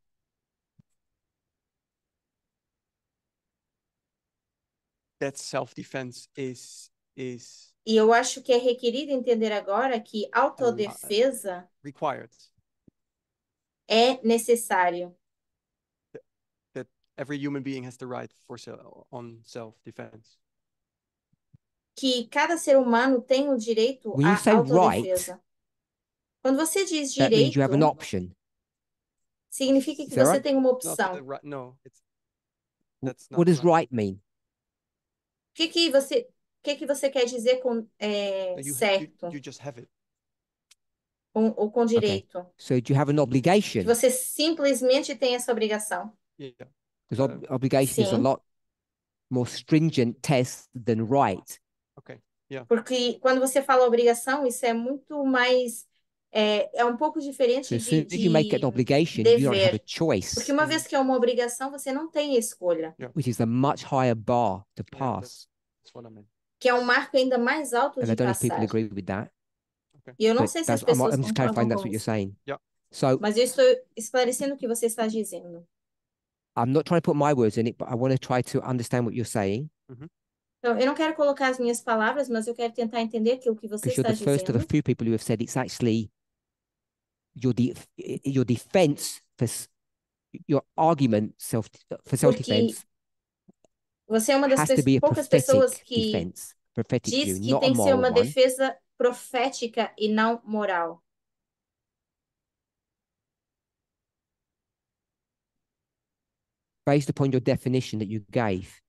that self-defense is E eu acho que é requerido entender agora que autodefesa required, é necessário. that every human being has the right for on self-defense. Que cada ser humano tem o direito When you à say autodefesa. Quando você diz that means you have an direito, option. significa que Is that você right? tem uma Not opção. the right, no, that's not What does right. right mean? O que que você quer dizer com certo You just have it. ou com direito? So do you have an Que obligation? você simplesmente tem essa obrigação. Yeah. Because obligation is a Sim. lot more stringent test than right. Okay. Yeah. Porque quando você fala obrigação, isso é muito mais é um pouco So diferente as soon de as you make an obligation, you don't have a dever. choice, Porque uma vez que é uma obrigação, você não tem escolha, which is a much higher bar to Yeah, pass. that's what I mean. que é um marco ainda mais alto And de I don't know if people passagem. agree with that, E eu não but sei se as I'm pessoas just concordam clarifying com that's what you're você, saying. Yeah. So mas eu estou esclarecendo o que você está dizendo. I'm not trying to put my words in it, but I want to try to understand what you're saying, Então, eu não quero colocar as minhas palavras, mas eu quero tentar entender aquilo que você because you're está the first of a dizendo. few people who have said it's actually your defense for your argument for self-defense Você é uma das has to be a poucas pessoas prophetic que defense, prophetic diz view, que not a tem que ser moral uma one. defesa profética e não moral. Based upon your definition that you gave,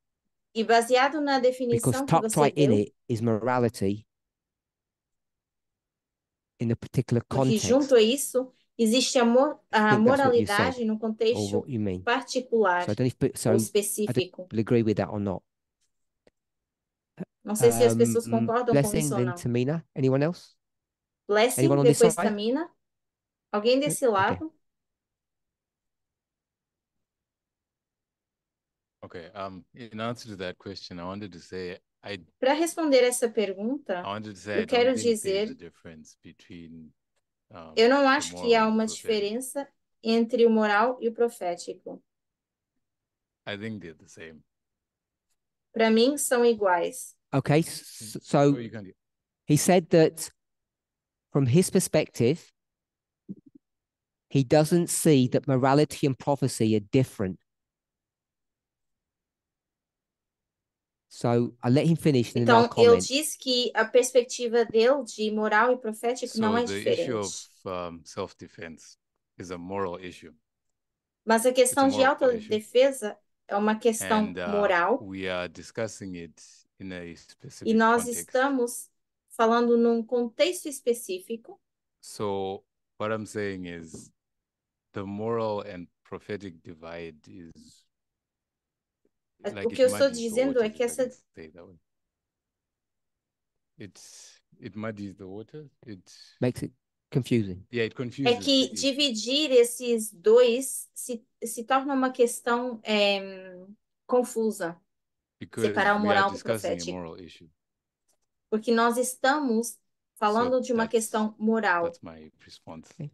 E baseado na because definição que tucked você right in deu, it is morality in a particular porque context. junto a isso Existe a think that's what you moralidade said, no or contexto what you mean. particular So I don't know if, ou I don't específico. agree with that or not. Não sei se as pessoas concordam com Blessing, isso ou then não. Tamina. Anyone else? Blessing, Anyone on this depois side? Tamina. Alguém desse Okay. lado? Okay. In answer to that question, I wanted to say Para responder essa pergunta, I wanted to say eu I quero don't think there's a dizer, difference between eu não the acho que há moral and uma the prophetic. diferença entre o moral e o profético. I think they're the same. Para mim, são iguais. Okay. So Oh, you can. he said that from his perspective, he doesn't see that morality and prophecy are different. So I'll let him finish and then I'll Então, ele comment. diz que a perspectiva dele de moral e profético não So é the issue of diferente. self-defense is a moral issue, Mas a questão de moral issue. autodefesa é uma questão and moral we are discussing it in a e specific nós context. estamos falando num contexto específico. So what I'm saying is the moral and prophetic divide is like O que eu estou muddies the dizendo é waters, que if I essa can say it that way. It muddies the waters. Makes it confusing. Yeah, it confuses é que the issue. dividir esses dois se torna uma questão confusa, Because separar o we are moral do discussing a profético. moral issue. Porque nós estamos falando de uma questão moral. That's my response. Okay.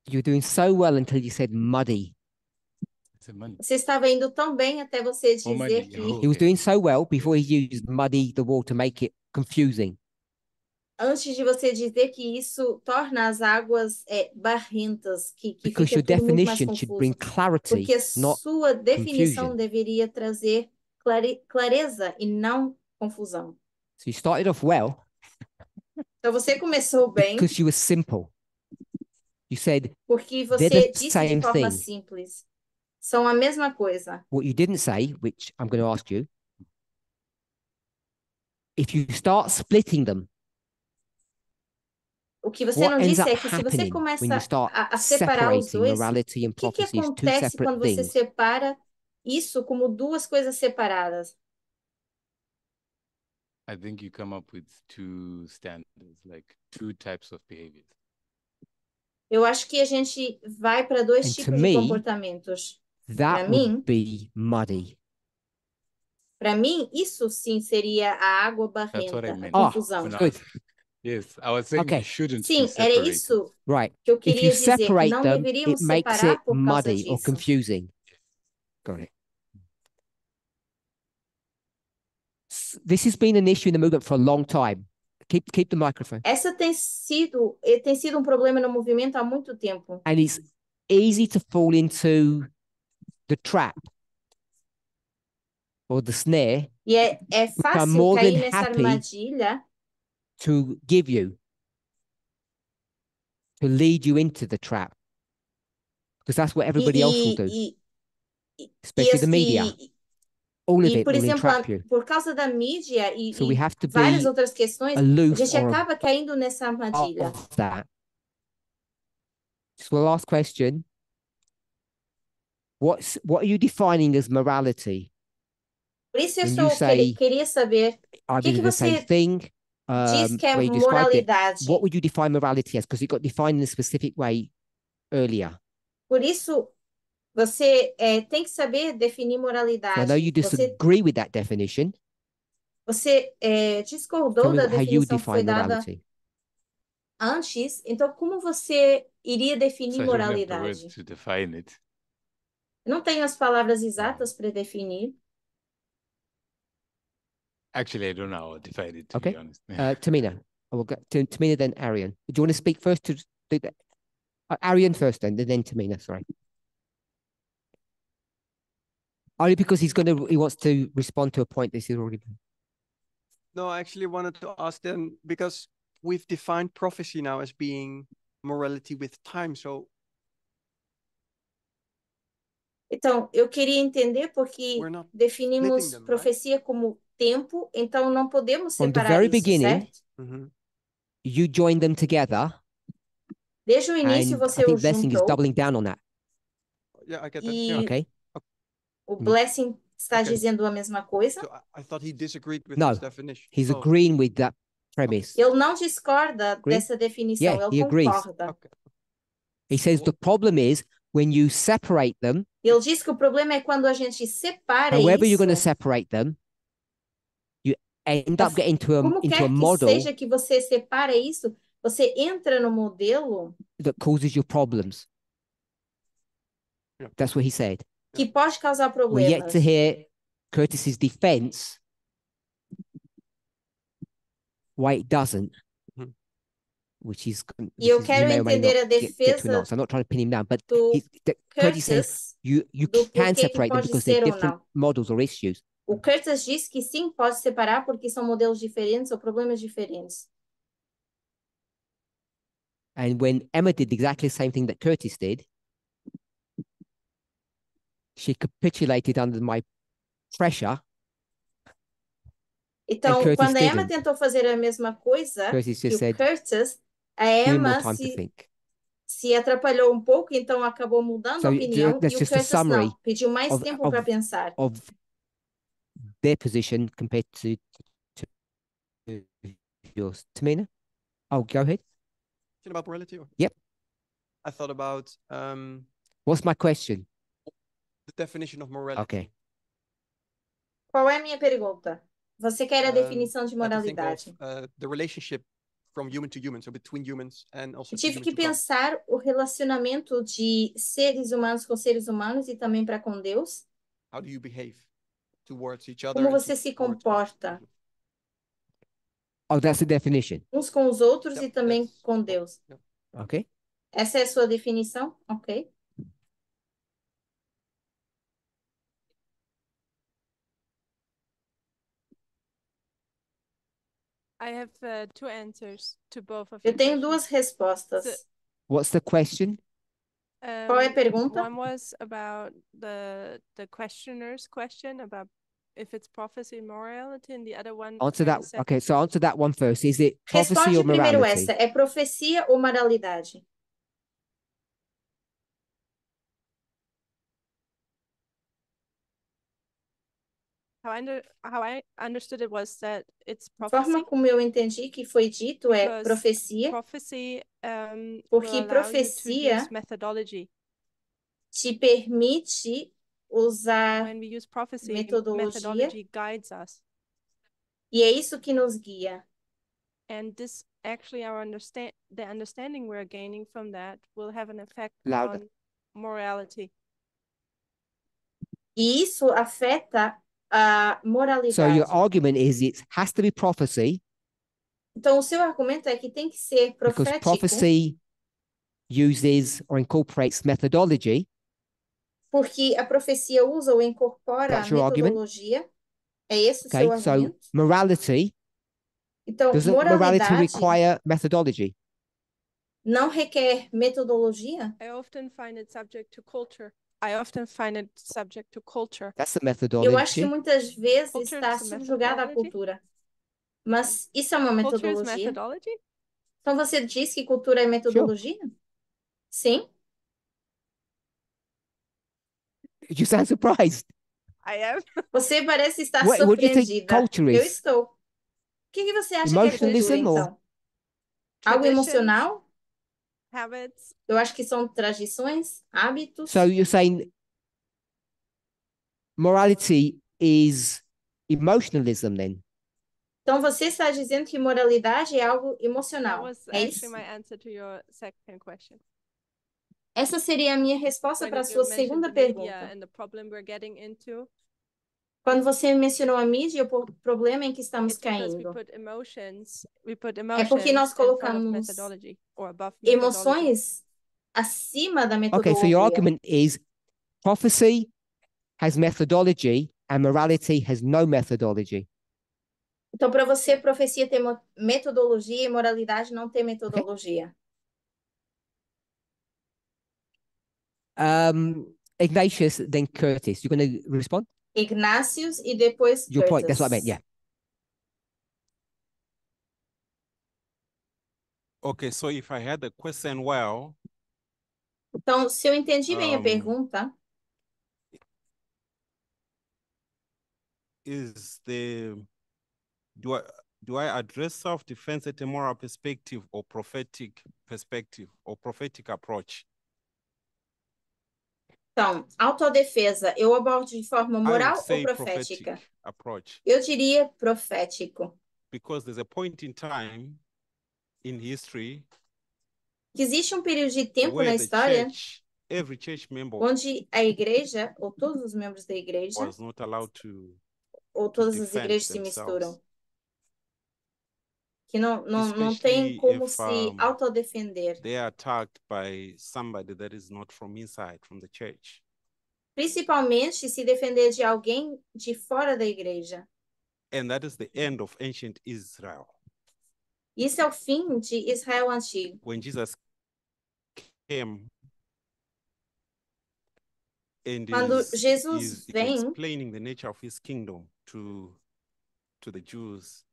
You were doing so well until you said muddy. It's a money. Você estava indo tão bem até você Oh, dizer muddy. que He was Okay. doing so well before he used muddy the water to make it confusing. antes de você dizer que isso torna as águas barrentas, que Because fica your tudo muito mais definition should bring confuso. clarity, Porque a not sua definição confusion. deveria trazer clareza e não confusão. So you started off well Então você começou bem because you were simple. You said porque they're você the disse de same forma thing. simples. São a mesma coisa. What you didn't say, which I'm going to ask you, if you start splitting them, O que você what não ends disse up é que se você happening when you começa start a separar os separating dois, morality and o que prophecy as two acontece separate quando você things? separa isso como duas coisas separadas? I think you come up with two standards, like two types of behaviors. Eu acho que a gente vai para dois And to tipos de me, comportamentos. That Para would mim, be muddy. isso sim seria a água That's what I barrenta, a meant. confusão. When I- Good. Yes, I was saying Okay. you shouldn't Sim, be era separated. isso Right. que eu If you queria dizer, que separate não them, deveríamos it makes separar it por causa muddy or disso. confusing. Got it. This has been an issue in the movement for a long time. Keep the microphone. Essa tem sido um problema no movimento há muito tempo. And it's easy to fall into the trap or the snare E é fácil more cair than nessa happy armadilha to give you, to lead you into the trap. Because that's what everybody else will do, especially the media. All of it por will exemplo, entrap you. por causa da mídia So we have to várias be outras questões, a aloof gente or acaba caindo nessa armadilha. of that. So the last question. What are you defining as morality? Por isso eu When you say queria saber either que the same você thing, diz que é where you described it, moralidade. what would you define morality as? Because it got defined in a specific way earlier. Por isso, você tem que saber definir So I moralidade. know you disagree with that definition. Você Tell discordou me da how you definição que foi define dada morality. antes. Então, como você iria definir So I don't have the words moralidade? to define it. Eu não tenho as palavras exatas para definir. Actually, I don't know how to define it, to Okay. be honest. Tamina, I will go to Tamina, then Arian. Do you want to speak first to do that? Arian first, then Tamina. Sorry. Only because he wants to respond to a point this is already. No, I actually wanted to ask them because we've defined prophecy now as being morality with time. So Então, eu queria entender porque we're not definimos splitting them, right? profecia como tempo, então não podemos From the separar very isso, beginning, certo? Mhm. you joined them together Desde o início And você I o think Blessing is juntou doubling down on that. Yeah, I get that. e Yeah. Okay. o Blessing está Okay. dizendo a mesma coisa. So I thought he disagreed with No, this definition. He's Oh, agreeing with that premise. Ele não discorda Agree? dessa definição, Yeah, ele he agrees. concorda. okay. He says the problem is when you separate them, Ele diz que o problema é quando a gente separa however you're going to isso, separate them, you end da up getting como into quer a que model seja que você separa isso, você entra no modelo that causes you problems. Yeah. That's what he said. que pode causar We're yet problemas. to hear Curtis's defense why it doesn't, Mhm. which is E eu he quero may or may entender not a get to or defesa not. So I'm not trying to pin him down, but do Curtis says Curtis you do can porquê que separate them pode because ser they're ou different não. models or issues. O Curtis diz que sim, pode separar porque são modelos diferentes ou problemas diferentes. And when Emma did exactly the same thing that Curtis did, she capitulated under my pressure. Então, Curtis quando a Emma didn't. tentou fazer a mesma coisa Curtis que just o said, Curtis, a give me more Emma time to think. se atrapalhou um pouco, então acabou mudando So a opinião, that's e o just a Curtis summary não, pediu mais of- tempo of- para pensar. Of their position compared to yours. Tamina? Oh, go ahead. About morality? Or? Yep. I thought about What's my question? the definition of morality. Okay. Qual é a minha pergunta? Você quer a definição de I had to think moralidade? of, the relationship from human to human, so between humans and also Eu tive human que to God. pensar o relacionamento de seres humanos com seres humanos e também para com Deus. How do you behave towards each other? Como and você se towards God? comporta Oh, that's the definition. uns com os outros Yep, e também that's- com Deus. Yep. Okay. Essa é a sua definição? Ok. I have two answers to both of Eu your tenho questions. duas respostas. What's the question? Qual é a pergunta? One was about the questioner's question about if it's prophecy and morality, and the other one Answer very that. second. Okay, so answer that one first. Is it prophecy Responde or primeiro morality? essa. É profecia ou moralidade? How I understood it was that it's A prophecy. forma como eu entendi que foi dito é Because profecia, Prophecy porque will allow you to profecia use methodology. te permite usar When we use prophecy, metodologia. methodology guides us. E é isso que nos guia. And this actually the understanding we're gaining from that will have an effect Louder. on morality. E isso afeta a moralidade. So your argument is it has to be prophecy Então, o seu argumento é que tem que ser because profético, prophecy uses or incorporates methodology. porque a profecia usa ou incorpora a That's your argument? metodologia. É esse o Okay, seu so argumento. morality, Então, doesn't morality moralidade require methodology? não requer metodologia? I often find it subject to culture. I often find it subject to culture. That's the Eu acho que methodology. muitas vezes Culture está is a subjugada à methodology. cultura. Mas isso é uma Culture is metodologia? methodology? Então, você diz que cultura é metodologia? Sim? You sound surprised. I am. Você parece estar What do you think surpreendida. culture Eu is? estou. O que você acha que é cultura, Emotionalism or- então? Algo Traditions, emocional? habits. Eu acho que são tradições, hábitos. So you're saying morality is emotionalism then? Então, você está dizendo que moralidade é algo That emocional. was É actually isso? my answer to your second question. Essa seria a minha resposta When para a you sua mentioned segunda the media pergunta. and the problem we're getting into, Quando você mencionou a mídia e o problema em que estamos it's because caindo. we put É porque nós emotions in front of colocamos methodology or above methodology. emoções acima da Okay, so metodologia. your argument is prophecy has methodology and morality has no methodology. Então, para você, profecia tem metodologia e moralidade não tem metodologia. Ignatius, then Curtis. You're going to respond? Ignácios e depois Your point. That's what I meant. Curtis. Yeah. Okay, so if I had the question well, Então, se eu entendi bem a Um, pergunta, is the do I address self-defense at a moral perspective or prophetic approach? então, autodefesa, eu abordo de forma I would moral ou say profética? prophetic approach, Eu diria profético. because there's a point in time in history Que existe um período de tempo where na the história every church member onde a igreja, ou todos os membros da igreja, was not allowed to ou todas as defend igrejas se themselves. misturam. Que não tem Especially como if, se autodefender. they are attacked by somebody that is not from inside, from the church. Principalmente se defender de alguém de fora da igreja. And that is the end of ancient Israel. Isso é o fim de Israel antigo. When Jesus came and Quando is Jesus vem, explaining the nature of his kingdom to the Jews,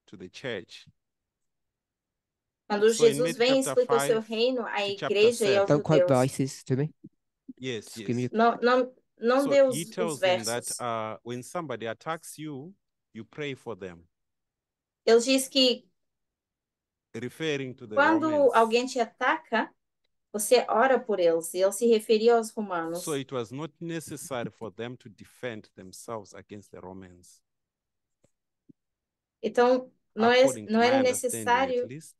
to the church. quando So in Jesus Matthew vem e chapter explica o seu 5 reino à to chapter igreja e aos 7. Don't quote judeus. verses to me. Yes, Just give me yes. Não So dê he os tells them that versos. when somebody attacks you, you pray for them, Ele diz que referring to the quando Romans. alguém te ataca, você ora por eles. E ele se referia aos romanos. So it was not necessary for them to defend themselves against the Romans. Então, não According to era my understanding, necessário at least.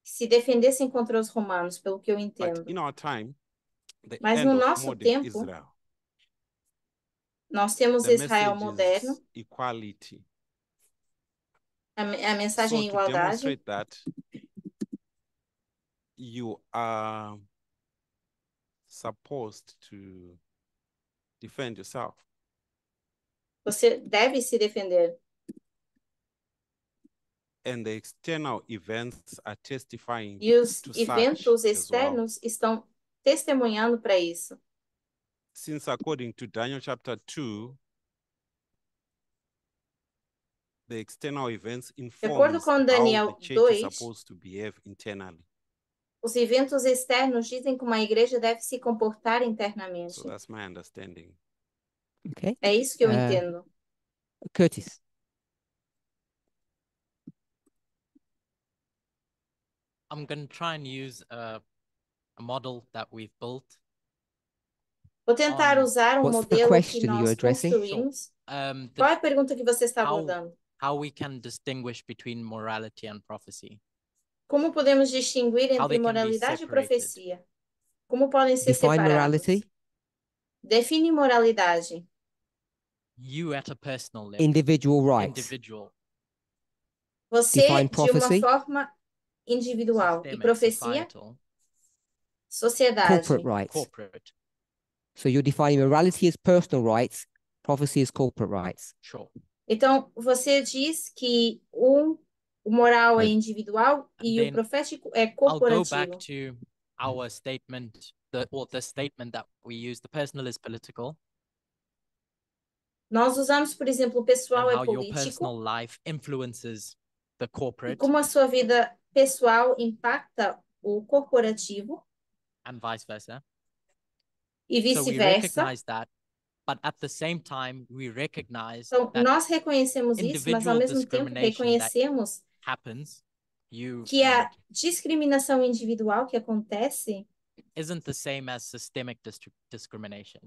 que se defendessem contra os romanos, pelo que eu But entendo. in our time, the Mas end no of nosso modern tempo, Israel, nós temos the Israel message moderno, is equality. a mensagem So em to igualdade. demonstrate that, you are supposed to defend yourself. Você deve se defender. And the external events are testifying E os to eventos such as well. externos estão testemunhando para isso. Since according to Daniel chapter 2, the external events De acordo informs com how the Daniel church is 2, supposed to behave internally. os eventos externos dizem como a igreja deve se comportar internamente. So that's my understanding. Okay. É isso que eu entendo. Curtis. I'm going to try and use a model that we've built. Vou tentar usar um What's the modelo que question you're nós addressing? construímos. The- Qual é a pergunta que você está how- abordando? how we can distinguish between morality and prophecy. Como podemos distinguir How entre they can be moralidade e separated. profecia? Como podem ser Define separados? morality. Define moralidade. You at a personal level. Individual rights. Individual. Você, Define de uma prophecy. forma individual. E Systemic, profecia, societal, sociedade. Corporate rights. corporate. So you're defining morality as personal rights, prophecy as corporate rights. Sure. Então, você diz que o moral é Right. individual e o Then profético é I'll go back corporativo. to our statement, the statement that we use. The personal is political, Nós usamos, por exemplo, o and pessoal é how your político personal life influences the e corporate, como a sua vida pessoal impacta o corporativo and vice versa. e So we vice-versa. recognize that, but at the same time, we recognize Então, that nós reconhecemos isso, mas ao individual mesmo tempo discrimination that reconhecemos happens, you que a discriminação individual que acontece isn't the same as systemic discrimination.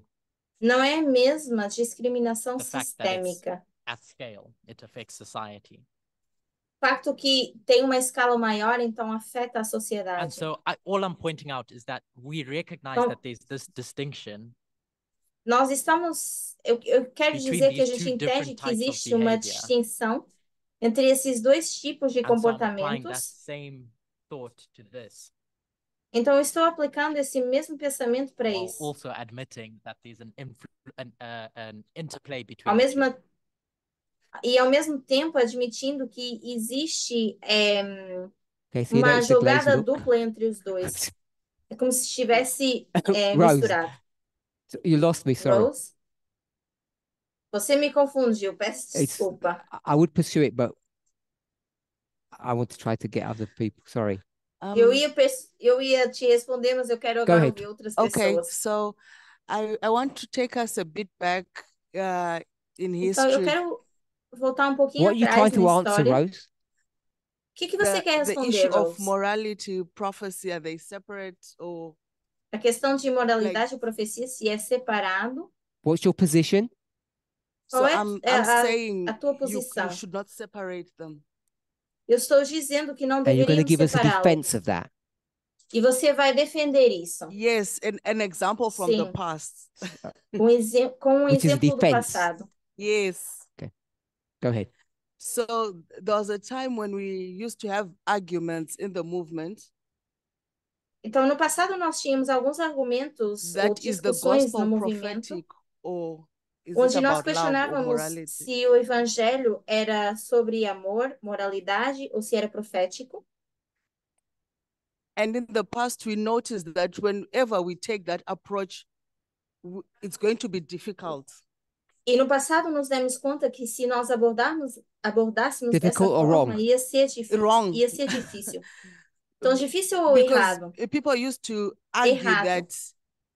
não é a mesma discriminação The fact that it's sistêmica. at scale, it affects society. O facto que tem uma escala maior, então afeta a And sociedade. so all I'm pointing out is that we recognize Então, that there's this distinction nós estamos. Eu quero between dizer que a these gente two entende different que types of existe uma behavior. distinção entre esses dois tipos de And so I'm applying that comportamentos. same thought to this, Então, eu estou aplicando esse mesmo pensamento para while isso. also admitting that there's an interplay between Ao the mesmo, two. e ao mesmo tempo admitindo que existe Okay, so you uma notice the glazed jogada look. dupla entre os dois. É como se estivesse Rose, misturado. you lost me, sorry. Rose? Você me confundiu, peço It's, desculpa. I would pursue it, but I want to try to get other people. Sorry. Eu ia te responder, mas eu quero Go agora ahead. ouvir outras Okay, pessoas. so I want to take us a bit back in Então, eu history. quero voltar um pouquinho What are you atrás trying na to answer, história. Rose? O que você quer The responder, issue of Rose? morality, prophecy, are they separate or A questão de moralidade like? e profecia, se é separado. What's your position? So Qual é I'm a saying tua you posição? should not separate them. Eu estou dizendo que não And you're going to deveríamos give us a separá-los. defense of that. E você vai defender isso. Yes, an example from the Sim. past. Com um Which is a exemplo do defense. passado. Yes. Go ahead. So there was a time when we used to have arguments in the movement Então, no passado, nós tínhamos alguns argumentos ou that is the discussões no gospel movimento, prophetic or is it onde nós about love or questionávamos morality? se o evangelho era sobre amor, moralidade, ou se era profético. And in the past, we noticed that whenever we take that approach, it's going to be difficult. E no passado, nos demos conta que se nós abordássemos dessa Difficult or forma, wrong? ia ser difícil. Wrong. Ia ser difícil. Então, difícil ou Because errado? people used to argue Errado. that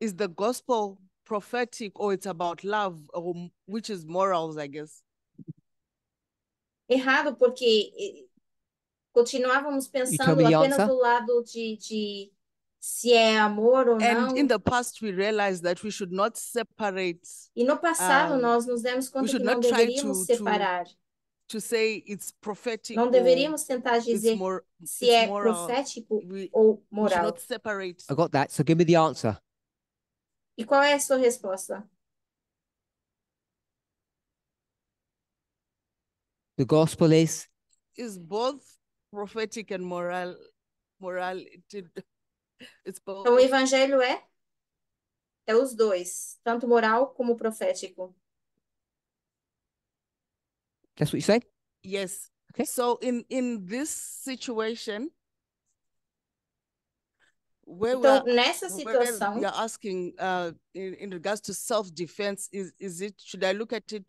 is the gospel prophetic or it's about love, or which is morals, I guess. Errado porque continuávamos tell pensando me the apenas answer? do lado de se é amor ou And não. in the past, we realized that we should not separate. E no passado, um, nós nos demos we conta que should não not try deveríamos to separar. say it's prophetic Não or deveríamos tentar it's dizer se it's é moral. profético We ou we should moral. not separate. I got that. So give me the answer. E qual é a sua resposta? The gospel is Is both prophetic and moral. It's both. Então, o evangelho é os dois, tanto moral como profético. that's what you said? Yes. Okay. So in this situation, where Então, nessa situação, you're asking in regards to self-defense, should I look at it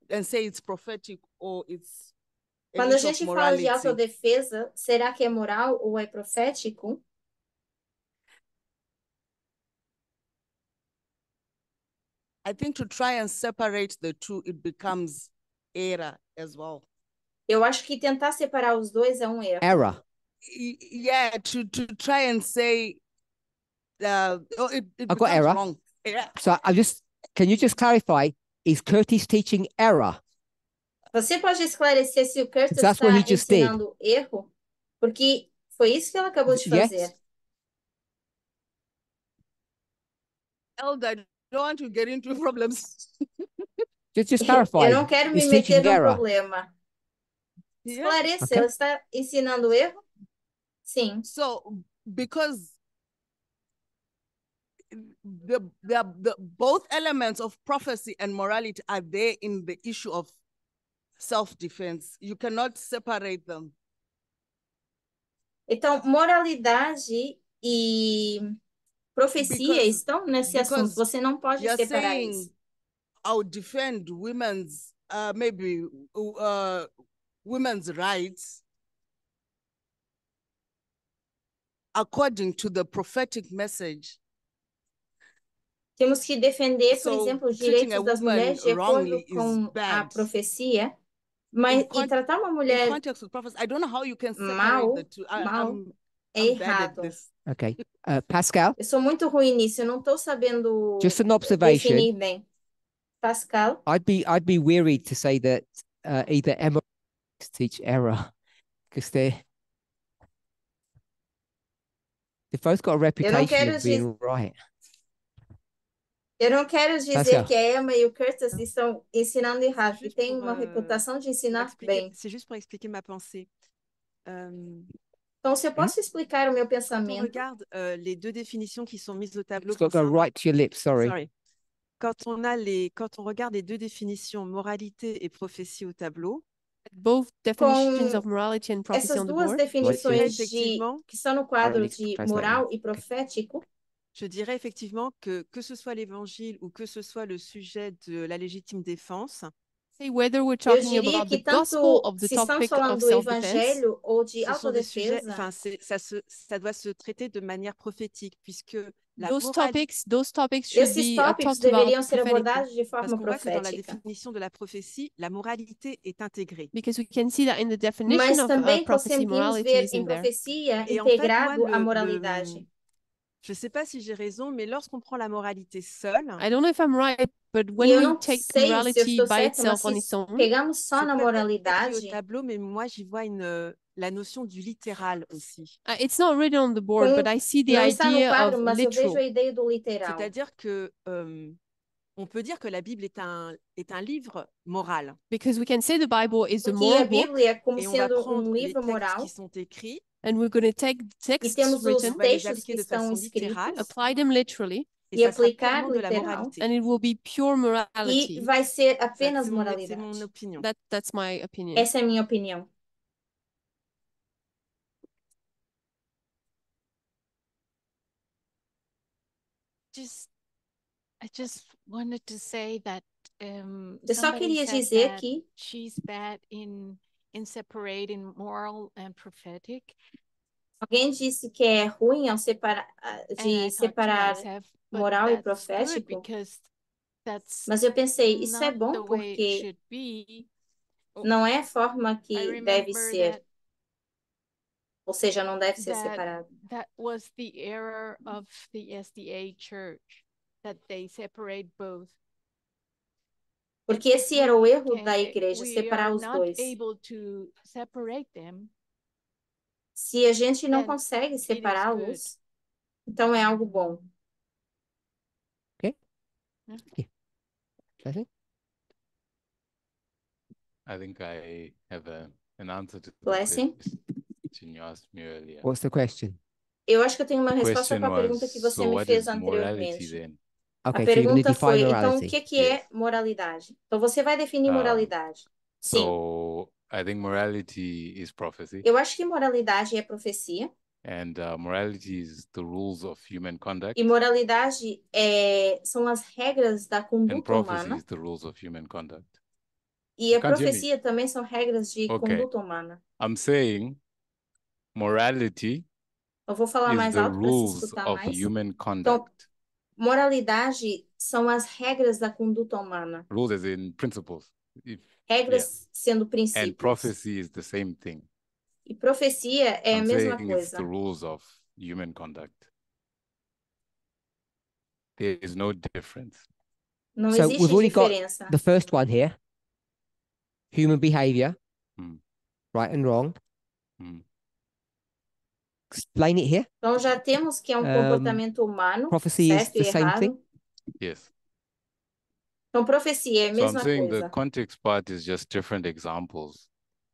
and say it's prophetic or it's an quando a issue of gente fala de morality? autodefesa, será que é moral ou é profético? I think to try and separate the two, it becomes error as well. Eu acho que tentar separar os dois é um erro. Error. Yeah, to try and say it I got becomes error. wrong. Yeah. So can you just clarify, is Curtis teaching error? Você pode esclarecer se o Curtis That's está what he just did. ensinando erro? Porque foi isso que ela acabou de Yes. fazer. Elder, I don't want to get into problems. Just clarify. Eu não quero me He's meter teaching num error. problema. Yeah. Esclareça, Okay. ela está ensinando erro? Sim. So because the both elements of prophecy and morality are there in the issue of self-defense. You cannot separate them. Então, moralidade e profecia Because- estão nesse assunto. Você não pode You're separar saying isso. I'll defend women's women's rights according to the prophetic message. Temos que defender, por So, exemplo, os treating direitos a das woman mulheres de acordo wrongly is com a bad. profecia, mas In tratar uma In mulher context with prophecy, I don't know how you can separate mal, the two. mal é I'm bad at errado. this. Okay. Pascal, Eu sou muito ruim nisso, eu não estou sabendo just an observation. definir bem. Pascal, I'd be weary to say that either Emma or teach error because they've both got a reputation quero of being right. eu não quero dizer Pascal. que a Emma e o Curtis estão ensinando errado, que juste tem pour, uma reputação de ensinar bem. C'est juste pour expliquer ma pensée. Então, se eu posso explicar o meu Quand on pensamento, regarde les deux définitions qui sont mises au tableau, It's got to go right to your lips. Sorry. Sorry. Quand on regarde les deux définitions, moralité et prophétie au tableau, Both definitions Com of morality and prophecy essas on the duas board. definições Effectivement. que estão no quadro Only de translate moral e profético, je dirais effectivement que ce soit l'évangile ou que ce soit le sujet de la légitime défense, Say whether we're Eu talking diria about the que gospel tanto of the se estamos topic falando of do self-defense, evangelho ou de Ce sont des sujets, autodefesa, enfin, ça doit se traiter de manière prophétique, puisque la those moralité, topics should esses be tópicos talked about deveriam ser prophetically, abordados de parce forma qu'on voit que dans la profética. définition de la prophétie, la moralité est intégrée. because we can see that in the definition Mas of também prophecy, conseguimos morality ver is em in there. profecia Et en fait, moi, integrado a moralidade. je ne sais pas si j'ai raison, mais lorsqu'on prend la moralité seule, I don't know if I'm right, but E when eu we não take sei se eu morality estou by certa, mas itself on se its own, pegamos só c'est na peut-être écrit au moralidade, tableau, mais moi, j'y vois la notion du littéral aussi. it's not written on the board, but I see the não está no idea quadro, of mas eu vejo literal. a ideia do literal. C'est-à-dire que on peut dire que la Bible est un livre moral. Because we can say the Bible is a Porque a moral book, Bíblia é como Et on va sendo prendre les livro textes moral qui sont écrits, and we're going to take the e texts temos os written, on va les textos appliquer que de estão façon escritos littérale, apply them literally, et e ça sera aplicar purement de la literal, moralité. and it will be pure e morality. vai ser Ça, apenas c'est mon moralidade. opinion. That's my opinion. Essa é a minha opinião. I just wanted to say that Eu só somebody queria said dizer that que she's bad in separating moral and prophetic. alguém disse que é ruim ao separar, And de I thought to separar myself, but moral e that's good profético, because that's mas eu pensei, isso é not bom the way it porque should be. não é a forma I que deve remember ser, ou seja, não deve ser that separado. that was the error of the SDA church, that they separate both. Porque esse era o erro da igreja, We separar are os not dois. able to separate them. Se a gente não Then consegue it is separá-los, então é algo bom. Leslie? I think I have an answer to the Blessing? question you asked me earlier. What's the question? Eu acho que eu tenho uma The resposta question para a pergunta que was, você so me what fez is morality anteriormente. then? Okay, A so you're going to pergunta define foi, então, o morality. que é moralidade? Então, você vai definir moralidade. Sim, So I think morality is prophecy, eu acho que moralidade é profecia, and morality is the rules of human conduct, e moralidade são as regras da and conduta prophecy humana, is the rules of human conduct. e You a can't hear me? profecia também são regras de Okay. conduta humana. I'm saying morality Eu vou falar is mais the alto para se rules escutar of mais. human Então, conduct. moralidade são as regras da conduta humana. Rules as in principles. Regras sendo And princípios. prophecy is the same thing. E profecia é a I'm mesma saying it's coisa. the rules of human conduct. There is no difference. Não So existe we've already got diferença. the first one here. Human behavior, Hmm. right and wrong. Hmm. Explain it here. Então já temos que é um comportamento humano, Prophecy is certo e the same errado. thing. Yes. Então profecia é a So I'm mesma saying coisa. the context part is just different examples.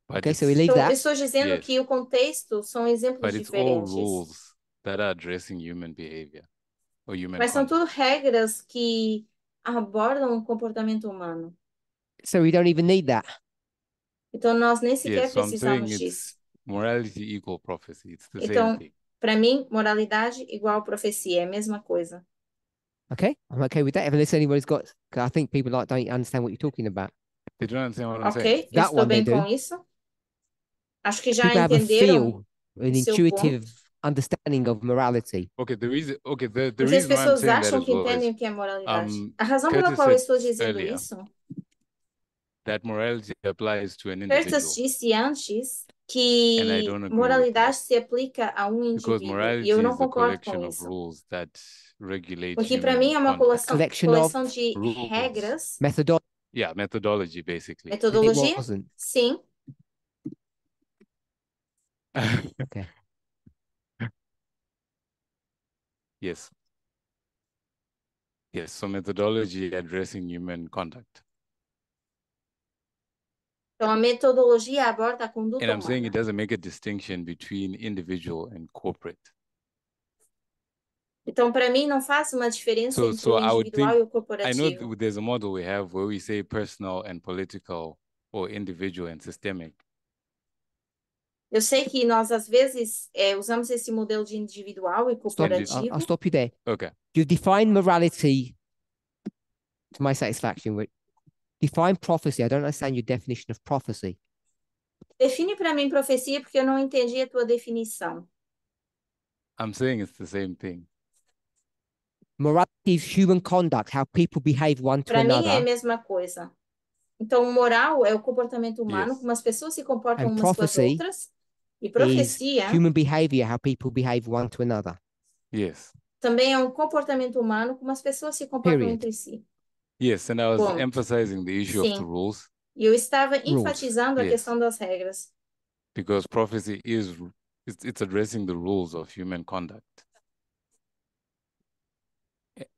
But Okay, so it's, we leave Então eu that. estou dizendo Yes. que o contexto são exemplos but it's all diferentes. rules that are addressing human behavior or human Mas são conduct. tudo regras que abordam o comportamento humano. So we don't even need that. Então nós nem sequer Yes, so I'm saying precisamos it's disso. morality equal prophecy. It's the Então, same thing. para mim, moralidade igual profecia, é a mesma coisa. Okay, I'm okay with that. Unless anybody's got, 'cause I think people don't understand what you're talking about. They don't understand what I'm saying. Ok? Eu That estou one they bem com do. isso. Acho que já People have a entenderam feel, an o seu intuitive ponto. understanding of morality. Okay, the reason the Porque as reason why I'm pessoas saying that acham as que well entendem is o que é moralidade. A Curtis razão pela qual eu estou said dizendo earlier isso, that morality applies to an Curtis individual disse antes and I que don't agree with moralidade that se aplica a um because indivíduo. E morality eu não is the concordo com collection of isso. rules that regulate Porque para mim human é uma conduct. coleção de rules. regras. Methodology. Yeah, methodology basically. It Metodologia? wasn't. Sim. Okay. Yes. Yes, so methodology addressing human conduct. Então a metodologia aborda a conduta And I'm saying humana. it doesn't make a distinction between individual and corporate. Então para mim não faz uma diferença So, entre so o I would individual think, e o I know corporativo. there's a model we have where we say personal and political or individual and systemic. Eu sei que nós às vezes usamos esse modelo de individual e Stop. corporativo. I'll stop you there. Okay. You define morality to my satisfaction. Define prophecy. I don't understand your definition of prophecy. Define para mim profecia, porque eu não entendi a tua definição. I'm saying it's the same thing. Morality is human conduct, how people behave one to Para mim é a another. mesma coisa. Então, moral é o comportamento humano, Yes. como as pessoas se comportam And umas com as prophecy outras. E Is profecia human behavior, how people behave one to another. Yes. também é um comportamento humano, como as pessoas se comportam Period. entre si. Yes. And I was Ponto. emphasizing the issue of the Sim. rules E eu estava Rules. enfatizando a Yes. questão das regras. because prophecy it's addressing the rules of human conduct.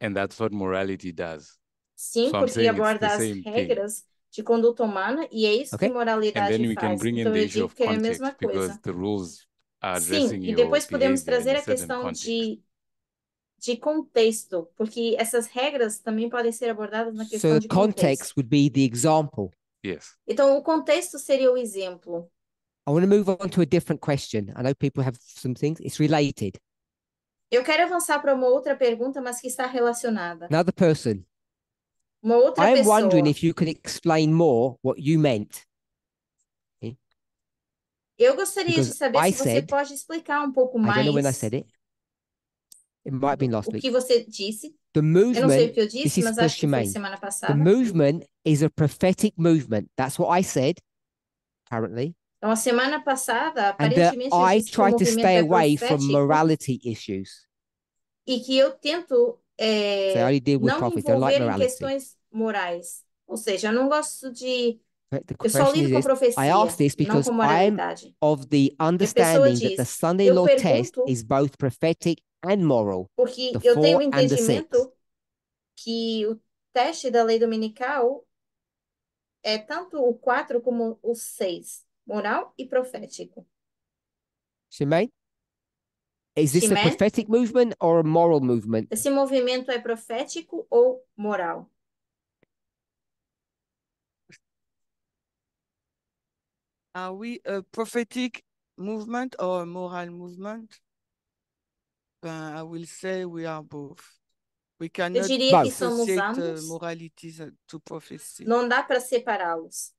And that's what morality does. Sim, So I'm porque saying it's aborda the as same thing. regras de conduta humana e é isso que Okay. And moralidade then we can faz. bring in Então the eu issue digo of que é a mesma context because coisa. the rules are Sim, addressing e your depois podemos behavior in trazer a a certain questão context. de contexto, porque essas regras também podem ser abordadas na So questão the de contexto. context would be the example. Yes. Então, o contexto seria o exemplo. I want to move on to a different question. I know people have some things. It's related. Eu quero avançar para uma outra pergunta, mas que está relacionada. Another person. Uma outra I'm wondering pessoa. if you could explain more what you meant. Eu gostaria de Because saber I se você said, pode explicar um pouco I don't know when I mais said it. It might have been last o week. que você disse. The Eu não sei o movement, que eu this disse, is mas for acho que foi Shemaine. semana The passada. movement is a prophetic movement. That's what I said, apparently. Então, a semana passada, And that aparentemente, eu I disse que o try to movimento stay é away from profético morality issues. e que eu tento So I only deal with não me prophecy. I don't like envolver em morality. questões morais. Ou seja, eu não gosto de... But the Eu só question lido com is, I ask profecia, this não because com I'm moralidade. of the E a pessoa understanding that the diz, Sunday eu law test pergunto is both prophetic and moral, porque the eu tenho 4 and the 6. entendimento que o teste da lei dominical é tanto o 4 como o 6, moral e profético. Shemaine, is this a Shimei, prophetic movement or a moral movement? esse movimento é profético ou moral? Are we a prophetic movement or a moral movement? I will say we are both. We Eu cannot diria que Both. somos associate ambos. moralities to prophecy. Não dá para separá-los,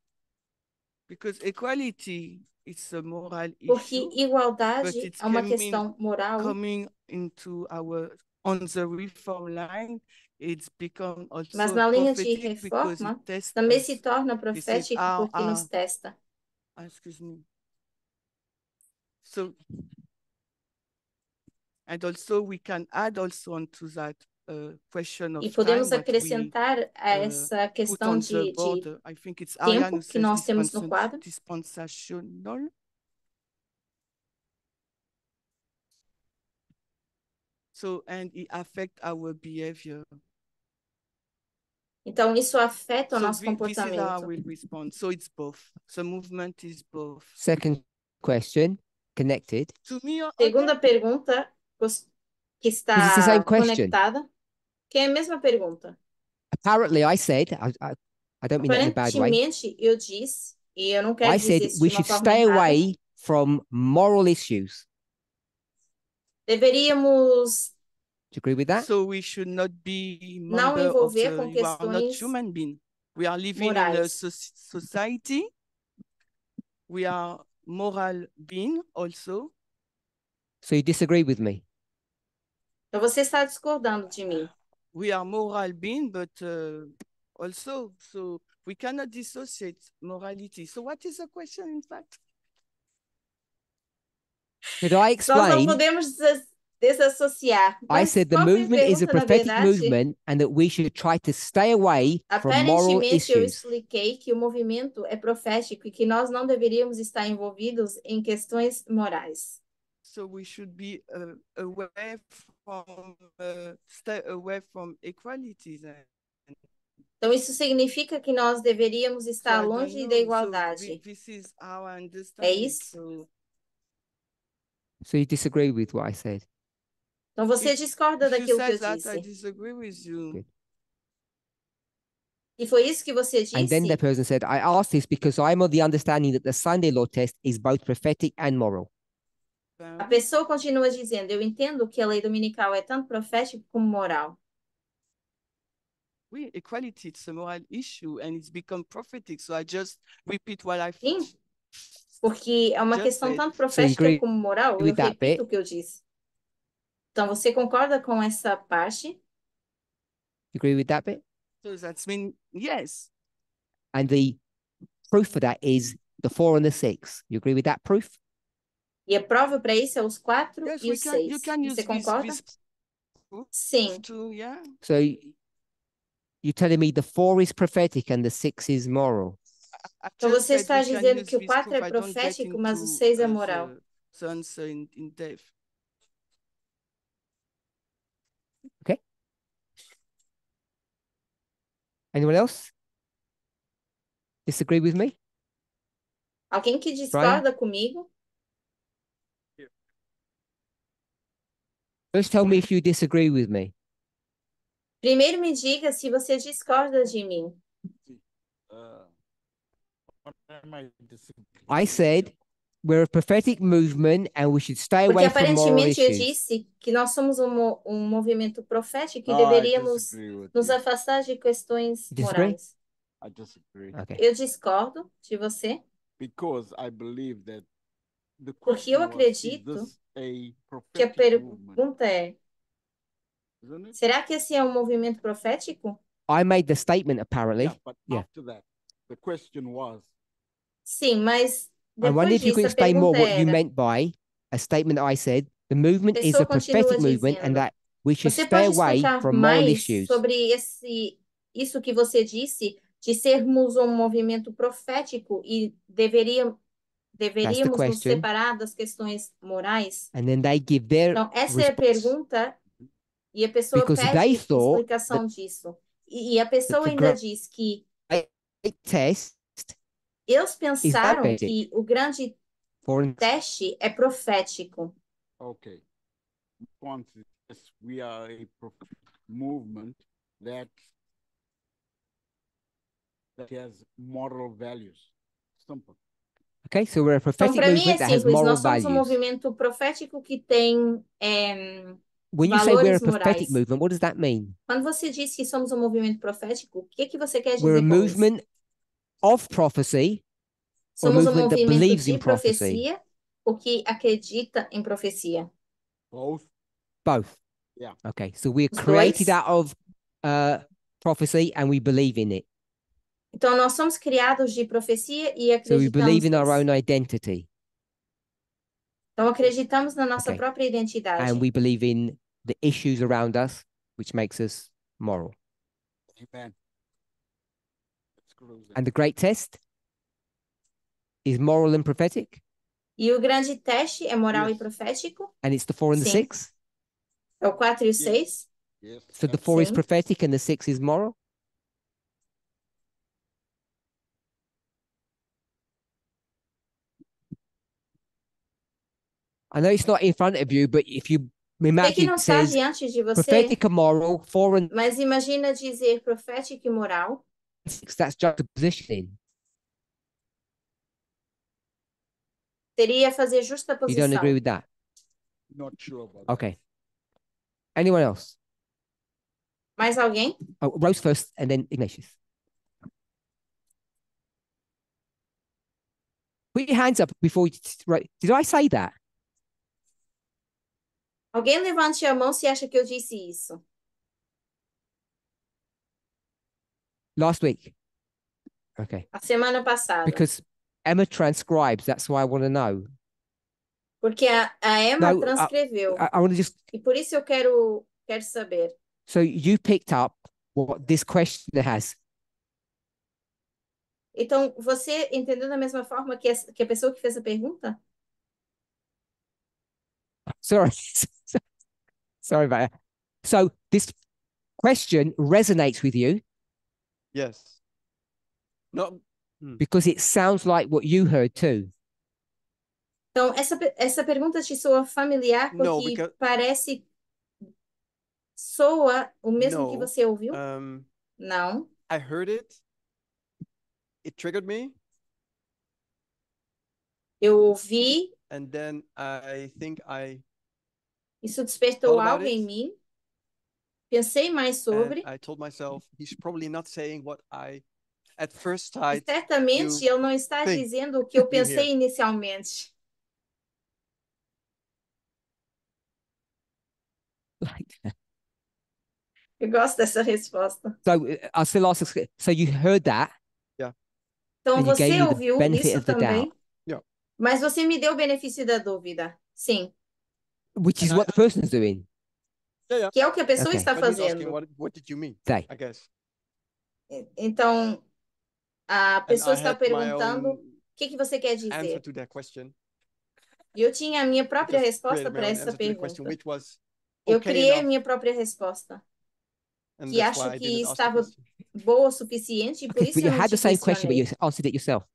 Because equality is a moral porque issue, but igualdade it's é uma questão coming moral, into on the reform line. It's become mas also na linha de prophetic because it reforma tests também us. se torna It says, profético porque nos testa. excuse me. So, and also we can add also onto that question of E podemos time, what we acrescentar a essa put questão on the de board. I think it's Ariane tempo who que says nós temos no quadro. dispensational. So, and it affect our behavior. Então, isso afeta o So nosso this is how I comportamento. will respond. So it's both. The movement is both. Second question, connected. To me, Segunda pergunta que Because it's the same está question. conectada, que é a mesma pergunta. Apparently, I said, I don't mean that in a bad way. Aparentemente, eu disse, e eu não quero I dizer said isso we de uma should forma stay errada, away from moral issues. deveríamos Do you agree with that? so we should not be não member of envolver the, com you are not questões human being. We are living in a morais. society. We are moral being also. So you disagree with me? Então, você está discordando de mim. We are moral being, but also, so we cannot dissociate morality. So what is the question, in fact? Did I Nós não explain? podemos desassociar. I Mas said the qual foi a movement is a pergunta, na prophetic verdade? movement and that we should try to stay away from moral Aparentemente, eu issues. expliquei que o movimento é profético e que nós não deveríamos estar envolvidos em questões morais. So we should be away from, stay away from equality then. Então, isso significa que nós deveríamos So estar I don't longe know. da So igualdade. this is how I understand É it. isso? So you disagree with what I said? Então, você discorda If you daquilo que said eu that, I disse. disagree with you. Good. E foi isso que você And then the disse? person said, I asked this because I'm of the understanding that the Sunday law test is both prophetic and moral. A pessoa continua dizendo, eu entendo que a lei dominical é tanto profética como moral. equality, it's a moral issue and it's become prophetic. So I just repeat what I Sim, porque é uma just questão said. tanto So you profética agree como moral. Eu with that repito bit? o que eu disse. Então, você concorda com essa parte? You agree with that bit? So that's mean, yes. And the proof for that is the 4 and the 6. You agree with that proof? E a prova para isso é os 4 Yes, e os 6. you can use Você concorda? this Sim. to, yeah. So you're telling me the 4 is prophetic and the 6 is moral. I Então just você said está we can dizendo use que o this 4 proof. é I don't get profético, mas o into 6 é moral. the answer in depth. Okay. Anyone else disagree with me? Alguém que discorda comigo? First tell me if you disagree with me. Primeiro me diga se você discorda de mim. I said we're a prophetic movement and we should stay Porque away from moral aparentemente eu issues. disse que nós somos um movimento profético e No, I deveríamos disagree with nos you. afastar de questões You disagree? morais. I disagree. Okay. Eu discordo de você, Because I believe that the porque eu question was, is acredito this a que a prophetic movement? pergunta é: Isn't it? será que esse é um movimento profético? I made the statement apparently. Yeah, but Yeah. after that, the question was, Sim, mas I wonder depois if you could disso a explain more pergunta what you era: meant by a statement that I said. The a movement is pessoa a continua prophetic movement and dizendo: that we should você stay pode away explicar from moral mais issues. sobre isso que você disse, de sermos um movimento profético e deveríamos nos question. separar das questões morais? And then they give their Então, essa é a response. pergunta e a pessoa Because pede they thought explicação disso. E a pessoa the ainda diz que great test eles is pensaram prophetic. que o grande teste é profético. okay, response is, yes, we are a movement that has moral values. Simple. Okay, so we're a Então, prophetic para mim é movement that has simples. moral Nós somos um values. movimento profético que tem When you say we're a valores prophetic morais. movement, what does that mean? Quando você diz que somos um movimento profético, o que você quer We're a dizer com isso? movement of prophecy or a Somos um movement that movimento believes de in prophecy? profecia ou que acredita em profecia? Both. Both. Yeah. Okay, so we're Os created dois. out of prophecy and we believe in it. Então, nós somos criados de profecia e So we acreditamos believe in our nisso. own identity Então, acreditamos na nossa Okay. própria identidade. and we believe in the issues around us, which makes us moral. Amen. Let's close it. And the great test is moral and prophetic, E o grande teste é moral e Yes. profético. and it's the 4 and the Sim. 6. É o 4 e o 6. Yes. So the 4 is Sim. prophetic and the 6 is moral. I know it's not in front of you, but if you Sei que imagine não it está says diante de você, prophetic and moral, 4 and mas imagina dizer profético e moral. 6, that's juxtapositioning. Seria fazer justa You don't agree posição. with that? Not sure about that. Okay. Anyone else? Mais alguém? Oh, Rose first and then Ignatius. Put your hands up before you, right. Did I say that? Alguém levante a mão se acha que eu disse isso. Last week. Okay. A semana passada. Because Emma transcribes, that's why I want to know. Porque a Emma No, transcreveu. I want to just, E por isso eu quero saber. so you picked up what this question has. Então, você entendeu da mesma forma que a pessoa que fez a pergunta? Sorry. Sorry about that. So this question resonates with you Yes. No. because it sounds like what you heard too. Então, essa pergunta te soa familiar No, porque because soa o mesmo que no. você ouviu? Não. I heard it. It triggered me, Eu ouvi, and then I think I isso despertou thought about algo em it. mim, Pensei mais and sobre. I told myself, he's probably not saying what I, at first E sight, certamente you ele não está think dizendo o que eu you hear. pensei inicialmente. Like that. Eu gosto dessa resposta. So I still ask. So you heard that, Então and you gave você me the ouviu benefit isso of the também, doubt, Yeah. mas você me deu o benefício da dúvida. Sim, which is And what the person's doing. Yeah. que é o que a pessoa Okay. está But he's asking, fazendo. what did you mean? Say. I guess. Então, a And pessoa I está had my perguntando o own que você quer answer dizer. to that question. E eu tinha a minha I própria just resposta created my para own essa answer to the question, pergunta. which was Eu okay criei a enough, minha própria resposta, and que that's acho why I que didn't ask the estava question. boa o suficiente e por Okay, isso but you eu não had the te same question, but you questionei. answered it yourself.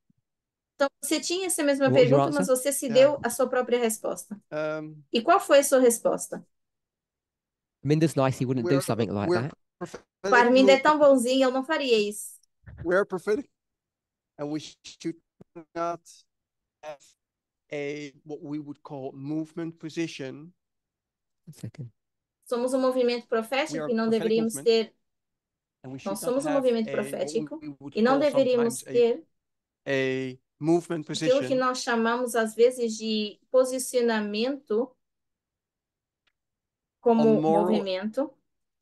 Então, você tinha essa mesma What was your pergunta, mas answer? você se Yeah. deu a sua própria resposta. Um, E qual foi a sua resposta? Minda's nice. He wouldn't do something like we're that. prophetic O Armindo é group, tão bonzinho, ele não faria isso. we're prophetic, and we should not have what we would call movement position. One second. Somos um movimento We profético are e a não prophetic deveríamos movement, ter. and we Nós should not somos um have movimento what profético we would e não call deveríamos sometimes ter a movement aquilo que position nós chamamos às vezes de posicionamento como on moral movimento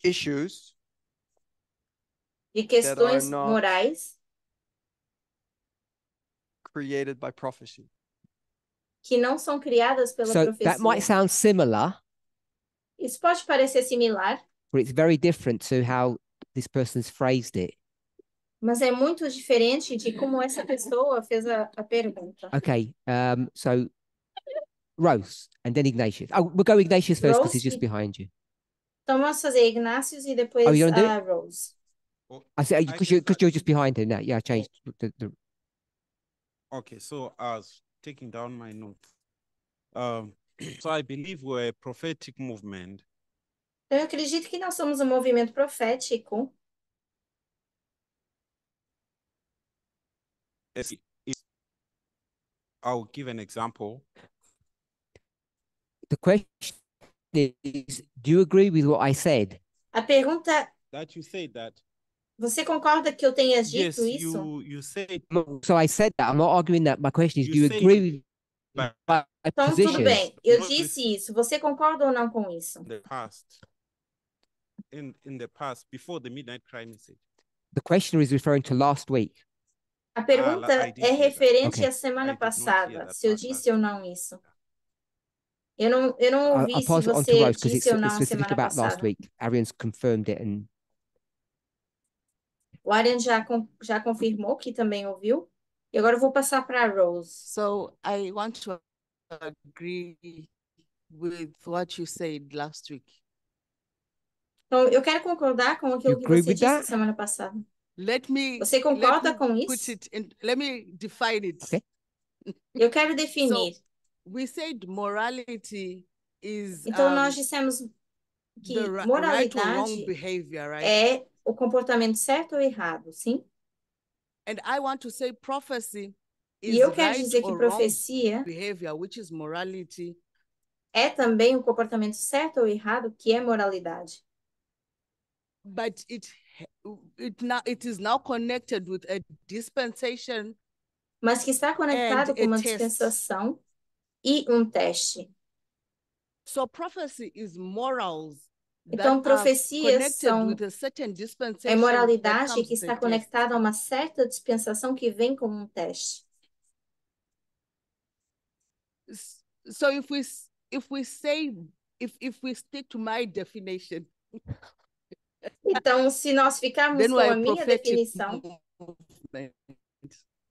issues de that are questões not morais created by prophecy. que não são criadas pela So that might profecia. sound similar, Isso pode parecer similar, but it's very different to how this person's phrased it. mas é muito diferente de como essa pessoa fez a pergunta. Okay. So Rose and then Ignatius. Oh, we'll go Ignatius first because he's Rose just e- behind you. Então vamos fazer Ignácios e depois Oh, you don't do a Rose. I say because you're just behind him now. Yeah, I changed the Okay, so I was taking down my notes. So I believe we're a prophetic movement. Então, eu acredito que nós somos um movimento profético. I'll give an example. The question is, do you agree with what I said? A pergunta, That you said that. você concorda que eu tenha Yes, dito isso? you said. So I said that. I'm not arguing that. My question is, You do you said- agree with But my Então, position? tudo bem. Eu Not disse isso. Você concorda ou não com isso? the past. In the past, before the midnight cry message. The questioner is referring to last week. A pergunta I didn't é hear that. referente Okay. à semana I did not hear passada, that se eu part disse ou last não isso. Eu não ouvi I'll se pass it on to você Rose because disse ou it's não a specific semana about last passada. week. Arian's confirmed it, and O Arian já confirmou que também ouviu. E agora eu vou passar para a Rose. So I want to agree with what you said last week. Então, eu quero concordar com aquilo You que agree você with disse that? semana passada. Você Let concorda me com put isso? it in, let me define it. Okay. Eu quero definir. We said morality is Então, nós dissemos que the right or wrong moralidade behavior, right? é o comportamento certo ou errado, sim? And I want to say prophecy E is eu quero right dizer que or wrong profecia behavior, which is morality. é também o comportamento certo ou errado, que é moralidade. But it is now connected with a dispensation Mas que está conectado and com a uma test. dispensação e um teste. So prophecy is morals Então, that are profecias connected with a certain é dispensation that moralidade comes que with a está test. conectada a uma certa dispensação que vem como um teste. So if we say if we stick to my definition, Então, se nós ficarmos then com we're a a minha prophetic definição, movement.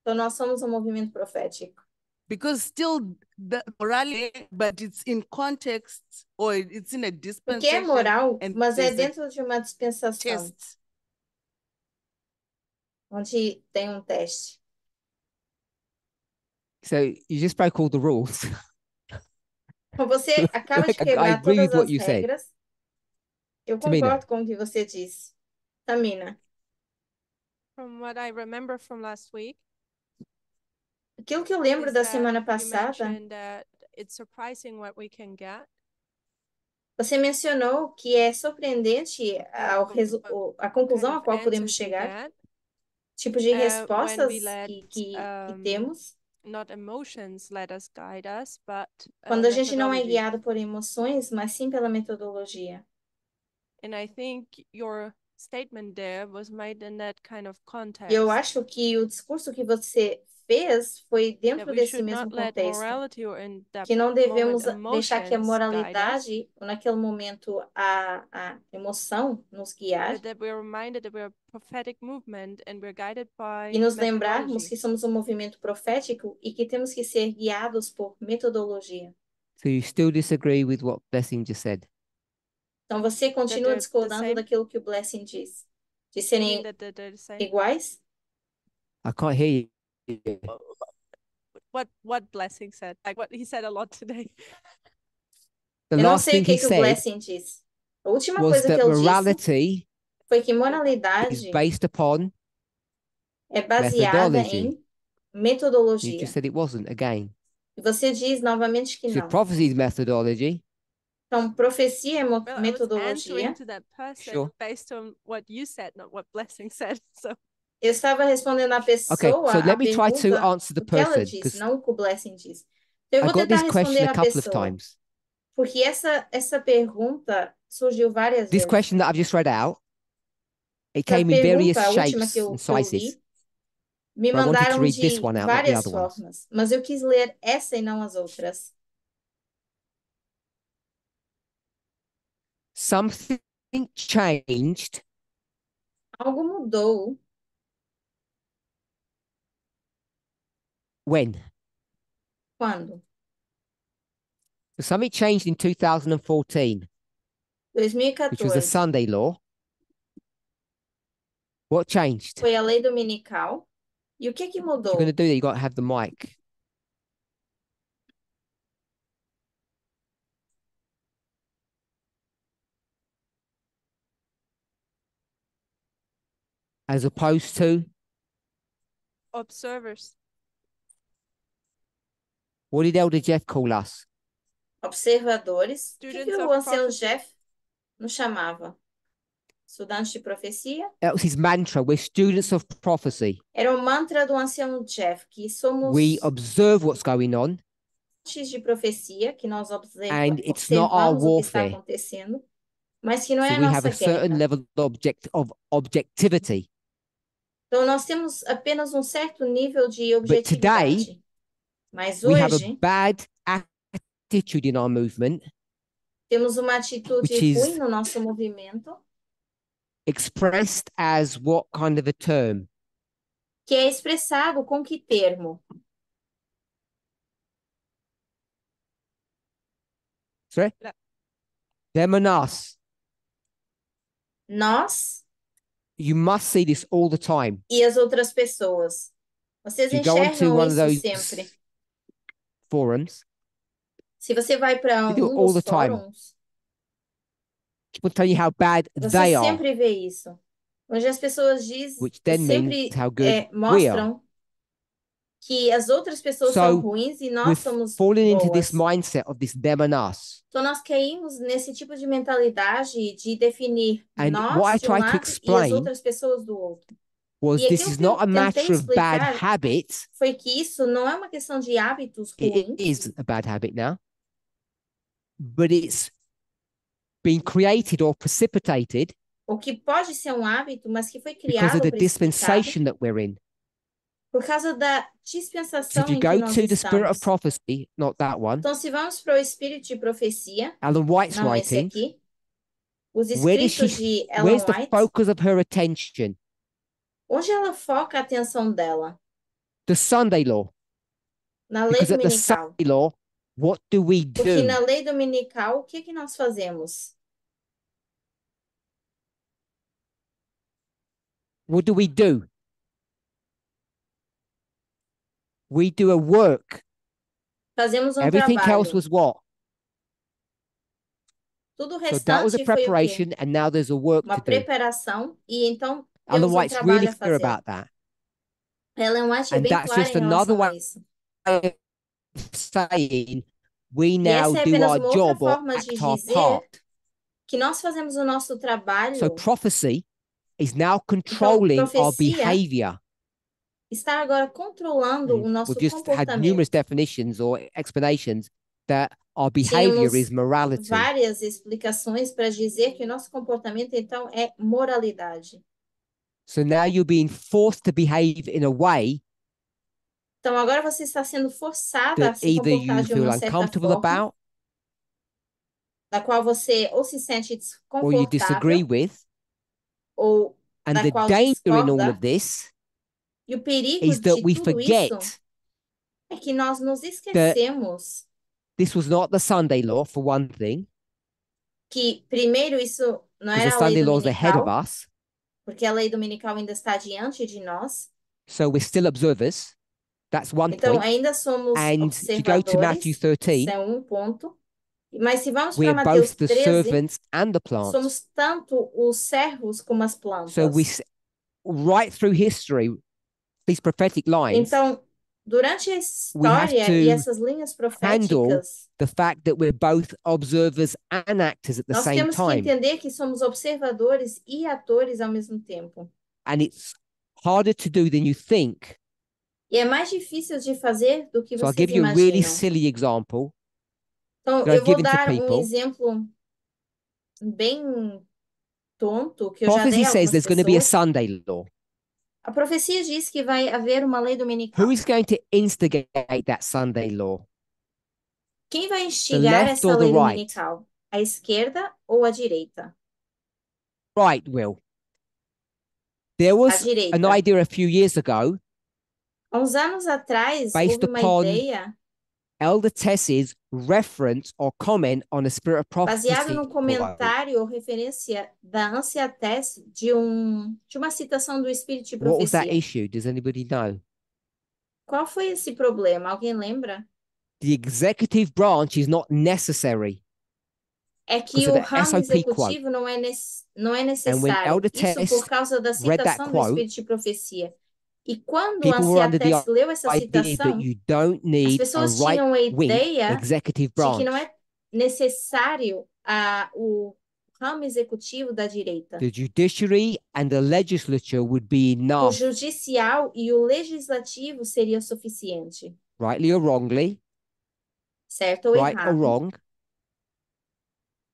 então nós somos um movimento profético. Because still the morality, but it's in context or it's in a Porque é dispensation. moral, and mas é there's a dentro de uma dispensação, test. onde tem um teste. so you just broke all the rules. Então, você acaba de I quebrar agree todas with what as you said. regras. Eu Tamina. concordo com o que você disse. Tamina, From what I remember from last week, aquilo que eu lembro is da that semana you passada mentioned that it's surprising what we can get. Você mencionou que é surpreendente a conclusão a qual podemos chegar, tipo de when respostas we let que temos, not emotions let us guide us, but quando a gente não é methodology. guiado por emoções, mas sim pela metodologia. And I think your statement there was made in that kind of context. E eu acho que o discurso que você fez foi that dentro we desse should mesmo not let contexto, morality or in that que não devemos moment deixar que a emotions guide us, moralidade, ou naquele momento a emoção, nos guiar but that we're reminded that we're a prophetic movement and we're guided by e nos lembrarmos methodology. que somos um movimento profético e que temos que ser guiados por metodologia. So you still disagree with what Blessing just said? Então você continua they're the discordando same? daquilo que o Blessing diz, de You mean serem that they're the same? iguais? I can't hear you. What Blessing said? Like what he said a lot today. The Eu não last sei thing o que he que o said Blessing disse. A última was coisa que that ele disse morality foi que is moralidade based upon é baseada methodology. em You metodologia. just said it wasn't again. E você diz novamente que So não. prophecy is methodology. Então, profecia é Well, I was answering metodologia. to that person Sure. based on what you said, not what Blessing said. So Eu estava respondendo à Okay, pessoa so a let me try to pergunta, answer the o que ela person, disse, because não o que o Blessing disse. Então, eu I vou got tentar this question responder a à couple of pessoa, times. porque essa pergunta surgiu várias This vezes. question that I've just read out, it Essa came in various pergunta, a última shapes que and eu sizes. li, me But I wanted to mandaram read this de one out, not the várias other ones. formas, mas eu quis ler essa e não as outras. Something changed Algo mudou when? quando? So something changed in 2014, which was the 2014. Sunday law. What changed? Foi a lei dominical. E o que If you're mudou? going to do that, you got to have the mic. As opposed to, observers. what did Elder Jeff call us? Observadores. O que Students o of ancião prophecy. Jeff nos chamava? Estudantes de profecia? That was his mantra. We're students of prophecy. Era o mantra do ancião Jeff, que somos We observe what's going on, estudantes de profecia, que nós and it's not our observamos o que está warfare. acontecendo, mas que não é So a we have nossa a certain guerra. level of objectivity. Então, nós temos apenas um certo nível de But today, objetividade. Mas we have a hoje, bad attitude in our movement, temos uma atitude which is ruim no nosso movimento, expressed as what kind of a term? que é expressado com que termo? Sorry? Yeah. Them and us. Nós You must see this all the time. e as outras pessoas. Vocês If you go onto enxergam one of isso those sempre. forums, Se você vai para they do it um all dos the time. fóruns, People tell you how bad você they are, sempre vê isso. Onde as pessoas which then means sempre how good we are. mostram que as outras pessoas são So ruins e we're nós somos falling into this boas. mindset of this them and us. Então, nós caímos nesse tipo de mentalidade de definir And nós what I de um tried to lado e as explain outras pessoas do outro. was E this aquilo is que eu not a tentei matter of bad explicar habits. foi que isso não é uma questão de hábitos It ruins, is a bad habit now, but it's been created or precipitated ou que pode ser um hábito, mas que foi because of criado, the precipitado, dispensation that we're in. por causa da So dispensação if you em que go nós to the spirit of estamos. prophecy, not that one, Então, se vamos para o espírito de profecia, Ellen White's não esse writing, aqui, os where does escritos de where's Ellen the White, focus of her attention? onde ela foca a atenção dela? The Sunday law. Na lei Because at the dominical. Sunday law, what do we Porque na do? lei dominical, o que nós fazemos? What do we do? We do a work. Fazemos Everything else trabalho. was what? Tudo o So that was a restante foi o quê? preparation, and now there's a work Uma to do. preparação, e então Ellen temos White's trabalho really a clear fazer. about that. Ellen White é And bem that's clara just em another relação a way isso. of saying we E now essa é do apenas our uma outra job or forma de act our dizer part. que nós fazemos o nosso So trabalho, prophecy is now controlling our profecia behavior. está agora controlando o And nosso we've just had numerous comportamento. definitions or explanations that our behavior is Tínhamos morality. várias explicações para dizer que o nosso comportamento, então, é moralidade. So now you're being forced to behave in a way Então, agora você está sendo forçada a that se either comportar you de feel uma certa uncomfortable forma, about da qual você ou se sente or you disagree desconfortável, with. ou And da the qual danger in all discorda. of this E o perigo is that de we tudo isso forget é que nós nos esquecemos this was not the Sunday law, for one thing, que, primeiro, isso não because the era a lei Sunday law is ahead of dominical, us. porque a lei dominical ainda está diante de nós. So we're still observers. That's one Então, point. ainda somos And if you go to Matthew observadores, isso 13, é um ponto. Mas se vamos para we're Mateus both the 13, servants and the plants. somos tanto os servos como as plantas. So right through history, these prophetic lines Então, durante a we have história to e essas linhas proféticas, the fact that we're both observers and actors at the nós same temos que time. entender que somos observadores e atores ao mesmo tempo. And it's harder to do than you think. E é mais difícil de fazer do que So I'll vocês give you a really imaginam. silly example Então, that eu I've vou given to dar um people. exemplo bem tonto que eu já Prophecy dei a says algumas there's going to be a pessoas. Sunday law. A profecia diz que vai haver uma lei dominical. Who is going to instigate that Sunday law? Quem vai instigar left essa or the lei right? dominical? A esquerda ou a direita? Right, Will. There A was direita. an idea a few years ago Há uns anos atrás, based houve uma upon ideia Elder Tess's reference or comment on a spirit of baseada prophecy. no comentário ou referência da Ancia Tess de uma citação do Espírito de What was that Profecia. issue? Does anybody know? Qual foi esse problema? Alguém lembra? The executive branch is not necessary. É que Because of o the ramo SOP executivo não é And when necessário. Elder Isso Tess por causa da read that citação do quote, Espírito de Profecia. E quando people were Ancia under the Tess leu essa idea that citação, you don't as need a pessoas tinham a right-wing ideia executive de que não branch. é necessário o ramo executivo da direita. The judiciary and the legislature would be O enough, judicial e o legislativo seria suficiente, rightly or wrongly, certo ou right or errado. wrong.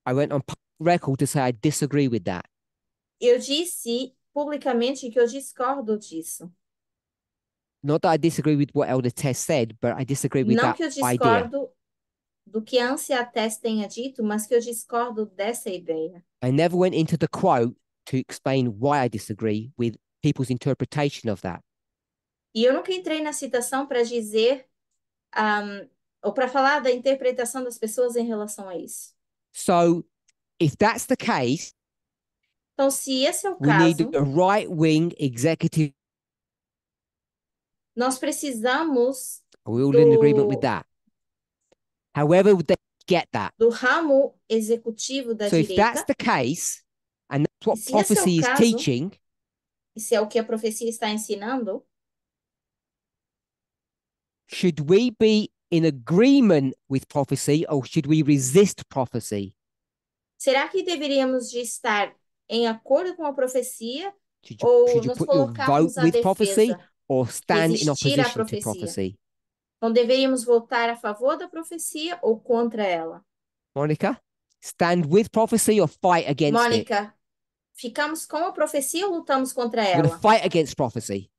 I went on record to say I disagree with that. Eu disse publicamente que eu discordo disso. Not that I disagree with what Elder Tess said, but I disagree with Não that que eu idea. discordo do que a Ancia Tess tenha dito, mas que eu discordo dessa ideia. I never went into the quote to explain why I disagree with people's interpretation of that. E eu nunca entrei na citação para dizer, ou para falar da interpretação das pessoas em relação a isso. So, if that's the case, Então, se esse é o we need caso, a right-wing executive. nós precisamos We're all in agreement with that. However, would they get that? do ramo executivo da So if that's direita. the case, and that's what E se esse é o prophecy is caso, teaching, e se é o que a profecia está ensinando, should we be in agreement with prophecy or should we resist prophecy? será que deveríamos de estar em acordo com a profecia Should ou you nos put your colocarmos vote à with prophecy defesa, or stand in resistir à opposition to profecia? prophecy? Então, deveríamos votar a favor da profecia ou contra ela? Monica, stand with prophecy or fight against it? Mônica, ficamos com a profecia ou lutamos contra We're going to ela? fight against prophecy.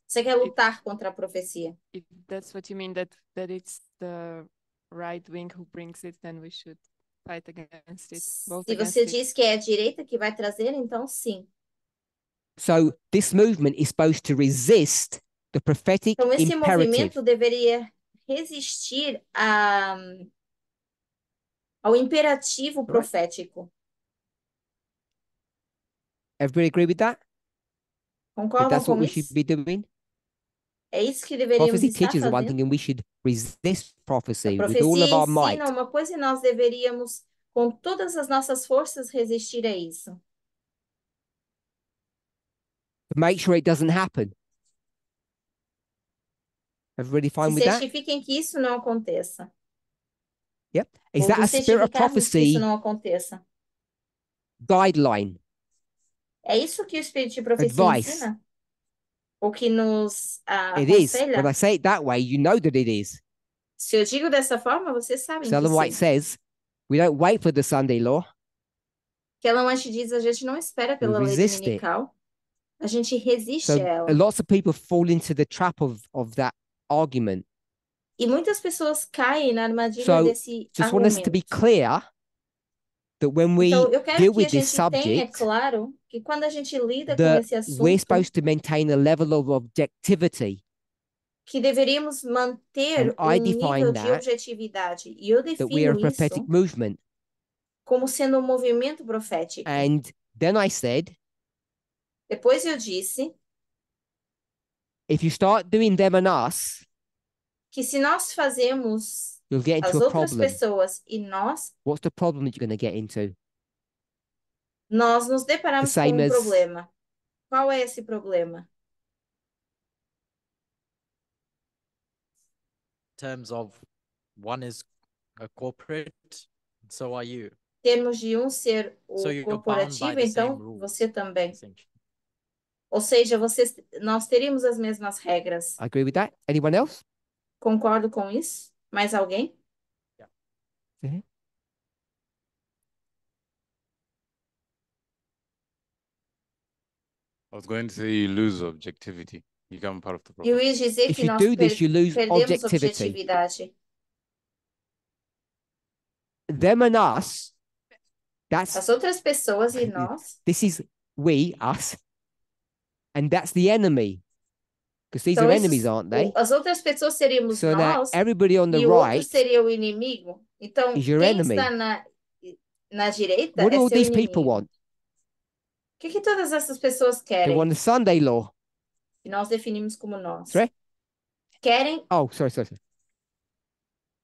Você quer lutar contra a profecia? If that's what you mean, that it's the right wing who brings it, then we should fight against it. Both Se against você it. diz que é a direita que vai trazer, então sim. So this movement is supposed to resist the prophetic Então, esse imperative. movimento deveria resistir ao imperativo profético. Everybody agree with that? That Concordam that's what com we isso? should be doing? É isso que deveríamos Prophecy estar teaches one fazendo. thing and we should resist A prophecy with all profecia of our might. ensina uma coisa e nós deveríamos, com todas as nossas forças, resistir a isso. To make sure it doesn't happen. Everybody fine Se with that? certifiquem que isso não aconteça. Yep. Is Ou that a nos spirit of certificarmos que isso prophecy não aconteça. guideline, É isso que o Espírito de Profecia advice. ensina? O que nos It is. When aconselha? I say it that way, you know that it is. Se eu digo dessa forma, vocês sabem So que Ellen White sim. says, we don't wait for the Sunday law. Que Ellen White diz, a gente não espera pela lei resist it. dominical, a gente resiste So a ela. lots of people fall into the trap of that argument. E muitas pessoas caem na armadilha So desse just want us to be argumento. clear that when we Então, eu quero deal que a with this gente tenha subject, claro que quando a gente lida com that esse we're assunto, supposed to maintain a level of objectivity. que deveríamos manter And I nível define de that objetividade. E eu that we are a defino prophetic isso movement. como sendo um movimento profético. And then I said, Depois eu disse if you start doing them and us, que se nós fazemos you'll get into as a outras problem. pessoas e What's the problem that you're going to get into? nós nos deparamos com same um as- problema. Qual é esse problema? Terms of one is a corporate, so are you. Termos de um ser o So you're bound by corporativo, the same então rules, você também. essentially. Ou seja, nós teríamos as mesmas regras. I agree with that. Anyone else? Concordo com isso? Mais alguém? I was going to say you lose objectivity. You become part of the Eu problem. ia dizer If que you nós do this, you lose perdemos objectivity. objetividade. Them and us, that's As outras pessoas e nós, this is we, us, and that's the enemy. Because these então are esses- enemies, aren't they? as outras pessoas seríamos So now nós everybody on the e o outro right, seria o inimigo. Então, is your quem enemy. está na direita what do é all seu these inimigo. people want? O que todas essas pessoas They querem? want the Sunday law. Que nós definimos como nós. Sorry? Querem, Oh, sorry.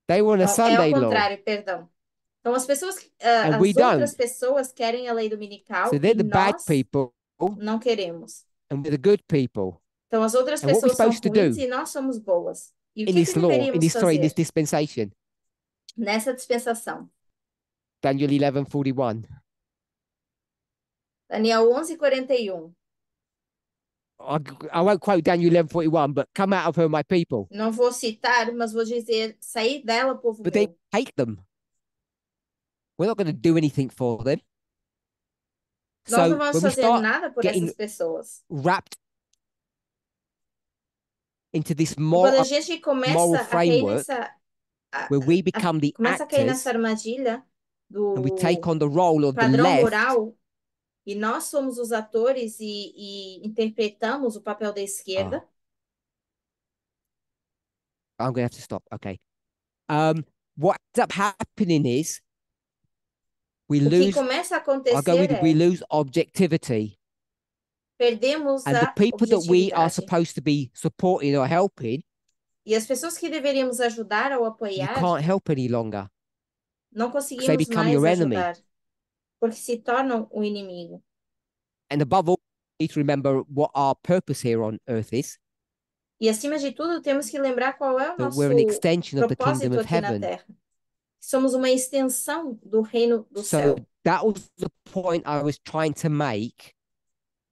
They want a não, é Sunday ao law. contrário, perdão. Então, as pessoas, And as we outras don't. pessoas querem a lei dominical So they're e the bad nós people, não queremos. and we're the good people. Então, as outras And what we're pessoas são supposed to ruins do e nós somos boas. E o in que this law, in deveríamos this sorry, in this fazer dispensation. nessa dispensação? Daniel 11:41. Daniel 11:41. I won't quote Daniel 11:41, but come out of her, my people. Não vou citar, mas vou dizer, sair dela, povo But they meu. hate them. We're not going to do anything for them. Nós So não vamos when we fazer start nada por getting essas pessoas. wrapped into this Quando a moral gente começa moral a cair framework nessa, where we become the começa a cair actors nessa armadilha do and we take on the role of the padrão left, moral e nós somos os atores e interpretamos o papel da esquerda, I'm going to have to stop. Okay. What ends up happening is we o que lose, começa a I'll go acontecer with, we é lose objectivity. perdemos And the a people that we are objetividade. supposed to be supporting or helping, E as pessoas que deveríamos ajudar ou you apoiar, can't help any longer. não they conseguimos become mais your enemy. ajudar, porque se tornam o inimigo. And above all, we need to remember what our purpose here on earth is, E acima de tudo, temos que lembrar qual é o that nosso we're an extension of the kingdom propósito of aqui na heaven. Terra. Somos uma extensão do reino do So céu. that was the point I was trying to make.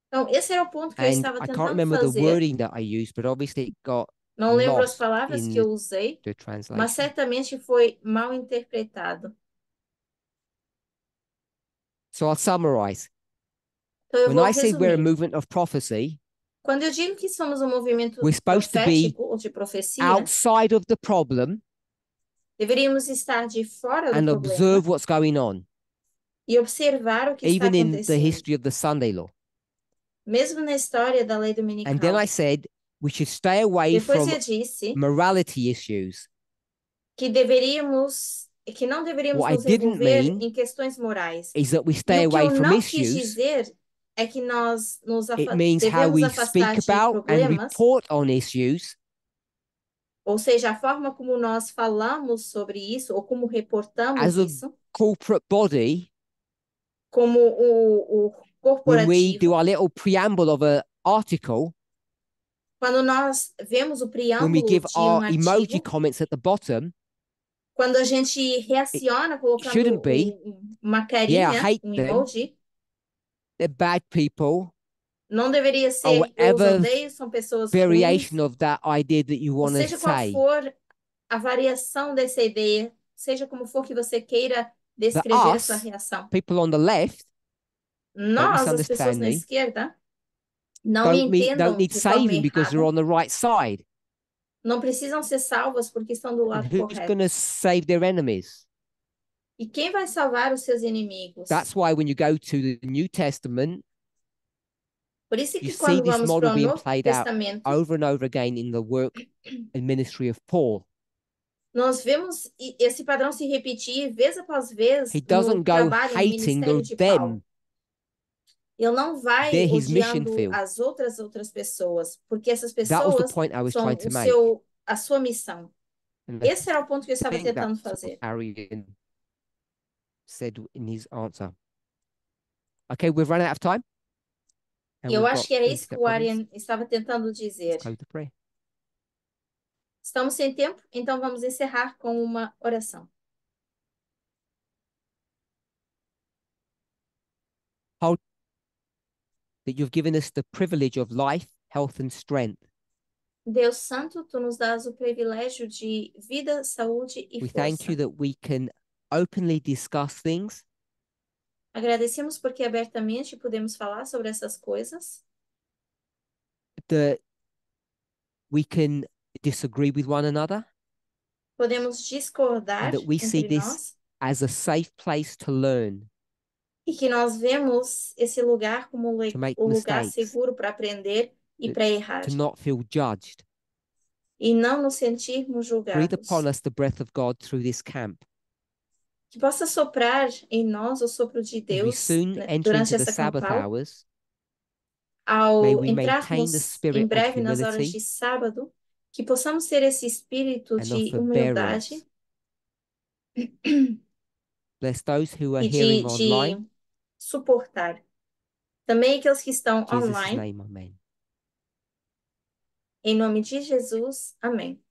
Então, esse era o ponto que eu And estava I can't tentando remember the fazer. wording that I used, but obviously it got Não lembro as lost palavras in que eu usei, the mas translation. certamente foi mal interpretado. So I'll summarize. Então, eu When vou I say we're a resumir. movement of prophecy, Quando eu digo que somos um movimento we're supposed to be profético ou de profecia, outside of the problem deveríamos estar de fora do and problema observe what's going on, e observar o que está even in the acontecendo, history of the Sunday law. mesmo na história da lei And then dominical. I said we should stay away Depois from eu disse morality issues. que não deveríamos What I nos didn't envolver mean em questões morais. is that we E stay o que away eu from não quis issues. dizer é que nós It means how devemos we afastar speak de about and problemas, report on issues, ou seja, a forma como nós falamos sobre isso ou como reportamos as a isso, corporate body como o when we corporativo. do our little preamble of an article, Quando nós vemos o when we preâmbulo give de um our emoji artigo, comments at the bottom, quando a gente reaciona colocando shouldn't be, uma yeah, I carinha, hate um them, emoji, they're bad people, Não deveria or ser eu os whatever odeio, são pessoas ruins. variation of that idea that you Ou want to seja qual say. for a variação dessa ideia, seja como for que você queira That descrever a sua us, reação. people on the left, don't Nós, as pessoas misunderstand na me, esquerda, não me don't entendam need de forma saving because they're errada. on the right side. Não precisam ser salvas porque estão do And lado who's correto. going to save their enemies? E quem vai salvar os seus inimigos? That's why when you go to the New Testament, Por isso you que see quando this vamos model para o being Novo played out Testamento, over and over again in the work and ministry of Paul. nós vemos esse padrão se repetir vez após vez He no doesn't go trabalho, no hating ministério de them. Paulo. Ele não vai They're his mission odiando field. as outras pessoas, porque essas That was the pessoas point I was são trying to o make. a sua missão. And I Esse era o ponto que eu estava think tentando that's what fazer. Arian said in his answer. Okay, we've run out of time. And E eu we've acho got que era things isso to que get o problems. Arian estava tentando dizer. Let's close the prayer. Estamos sem tempo, então vamos encerrar com uma oração. Hold that you've given us the privilege of life, health, and strength. Deus Santo, tu nos dás o privilégio de vida, saúde e We thank you força. that we can openly discuss things, Agradecemos porque abertamente podemos falar sobre essas coisas, that we can disagree with one another, podemos discordar and that we see entre this nós as a safe place to learn, e que nós vemos esse lugar como to make o lugar mistakes, seguro para aprender e to- para errar, to not feel judged. e não nos sentirmos Breathe julgados. upon us the breath of God through this camp. Que possa soprar em nós o sopro de As we Deus, soon né, enter durante into the essa Sabbath campal, hours, may ao we maintain the entrarmos em spirit of breve nas horas humility de sábado, que possamos ter esse espírito and of de humildade forbearance. Bless those who are e hearing de online. suportar. Também aqueles que estão In Jesus' online, name, amen. em nome de Jesus, amém.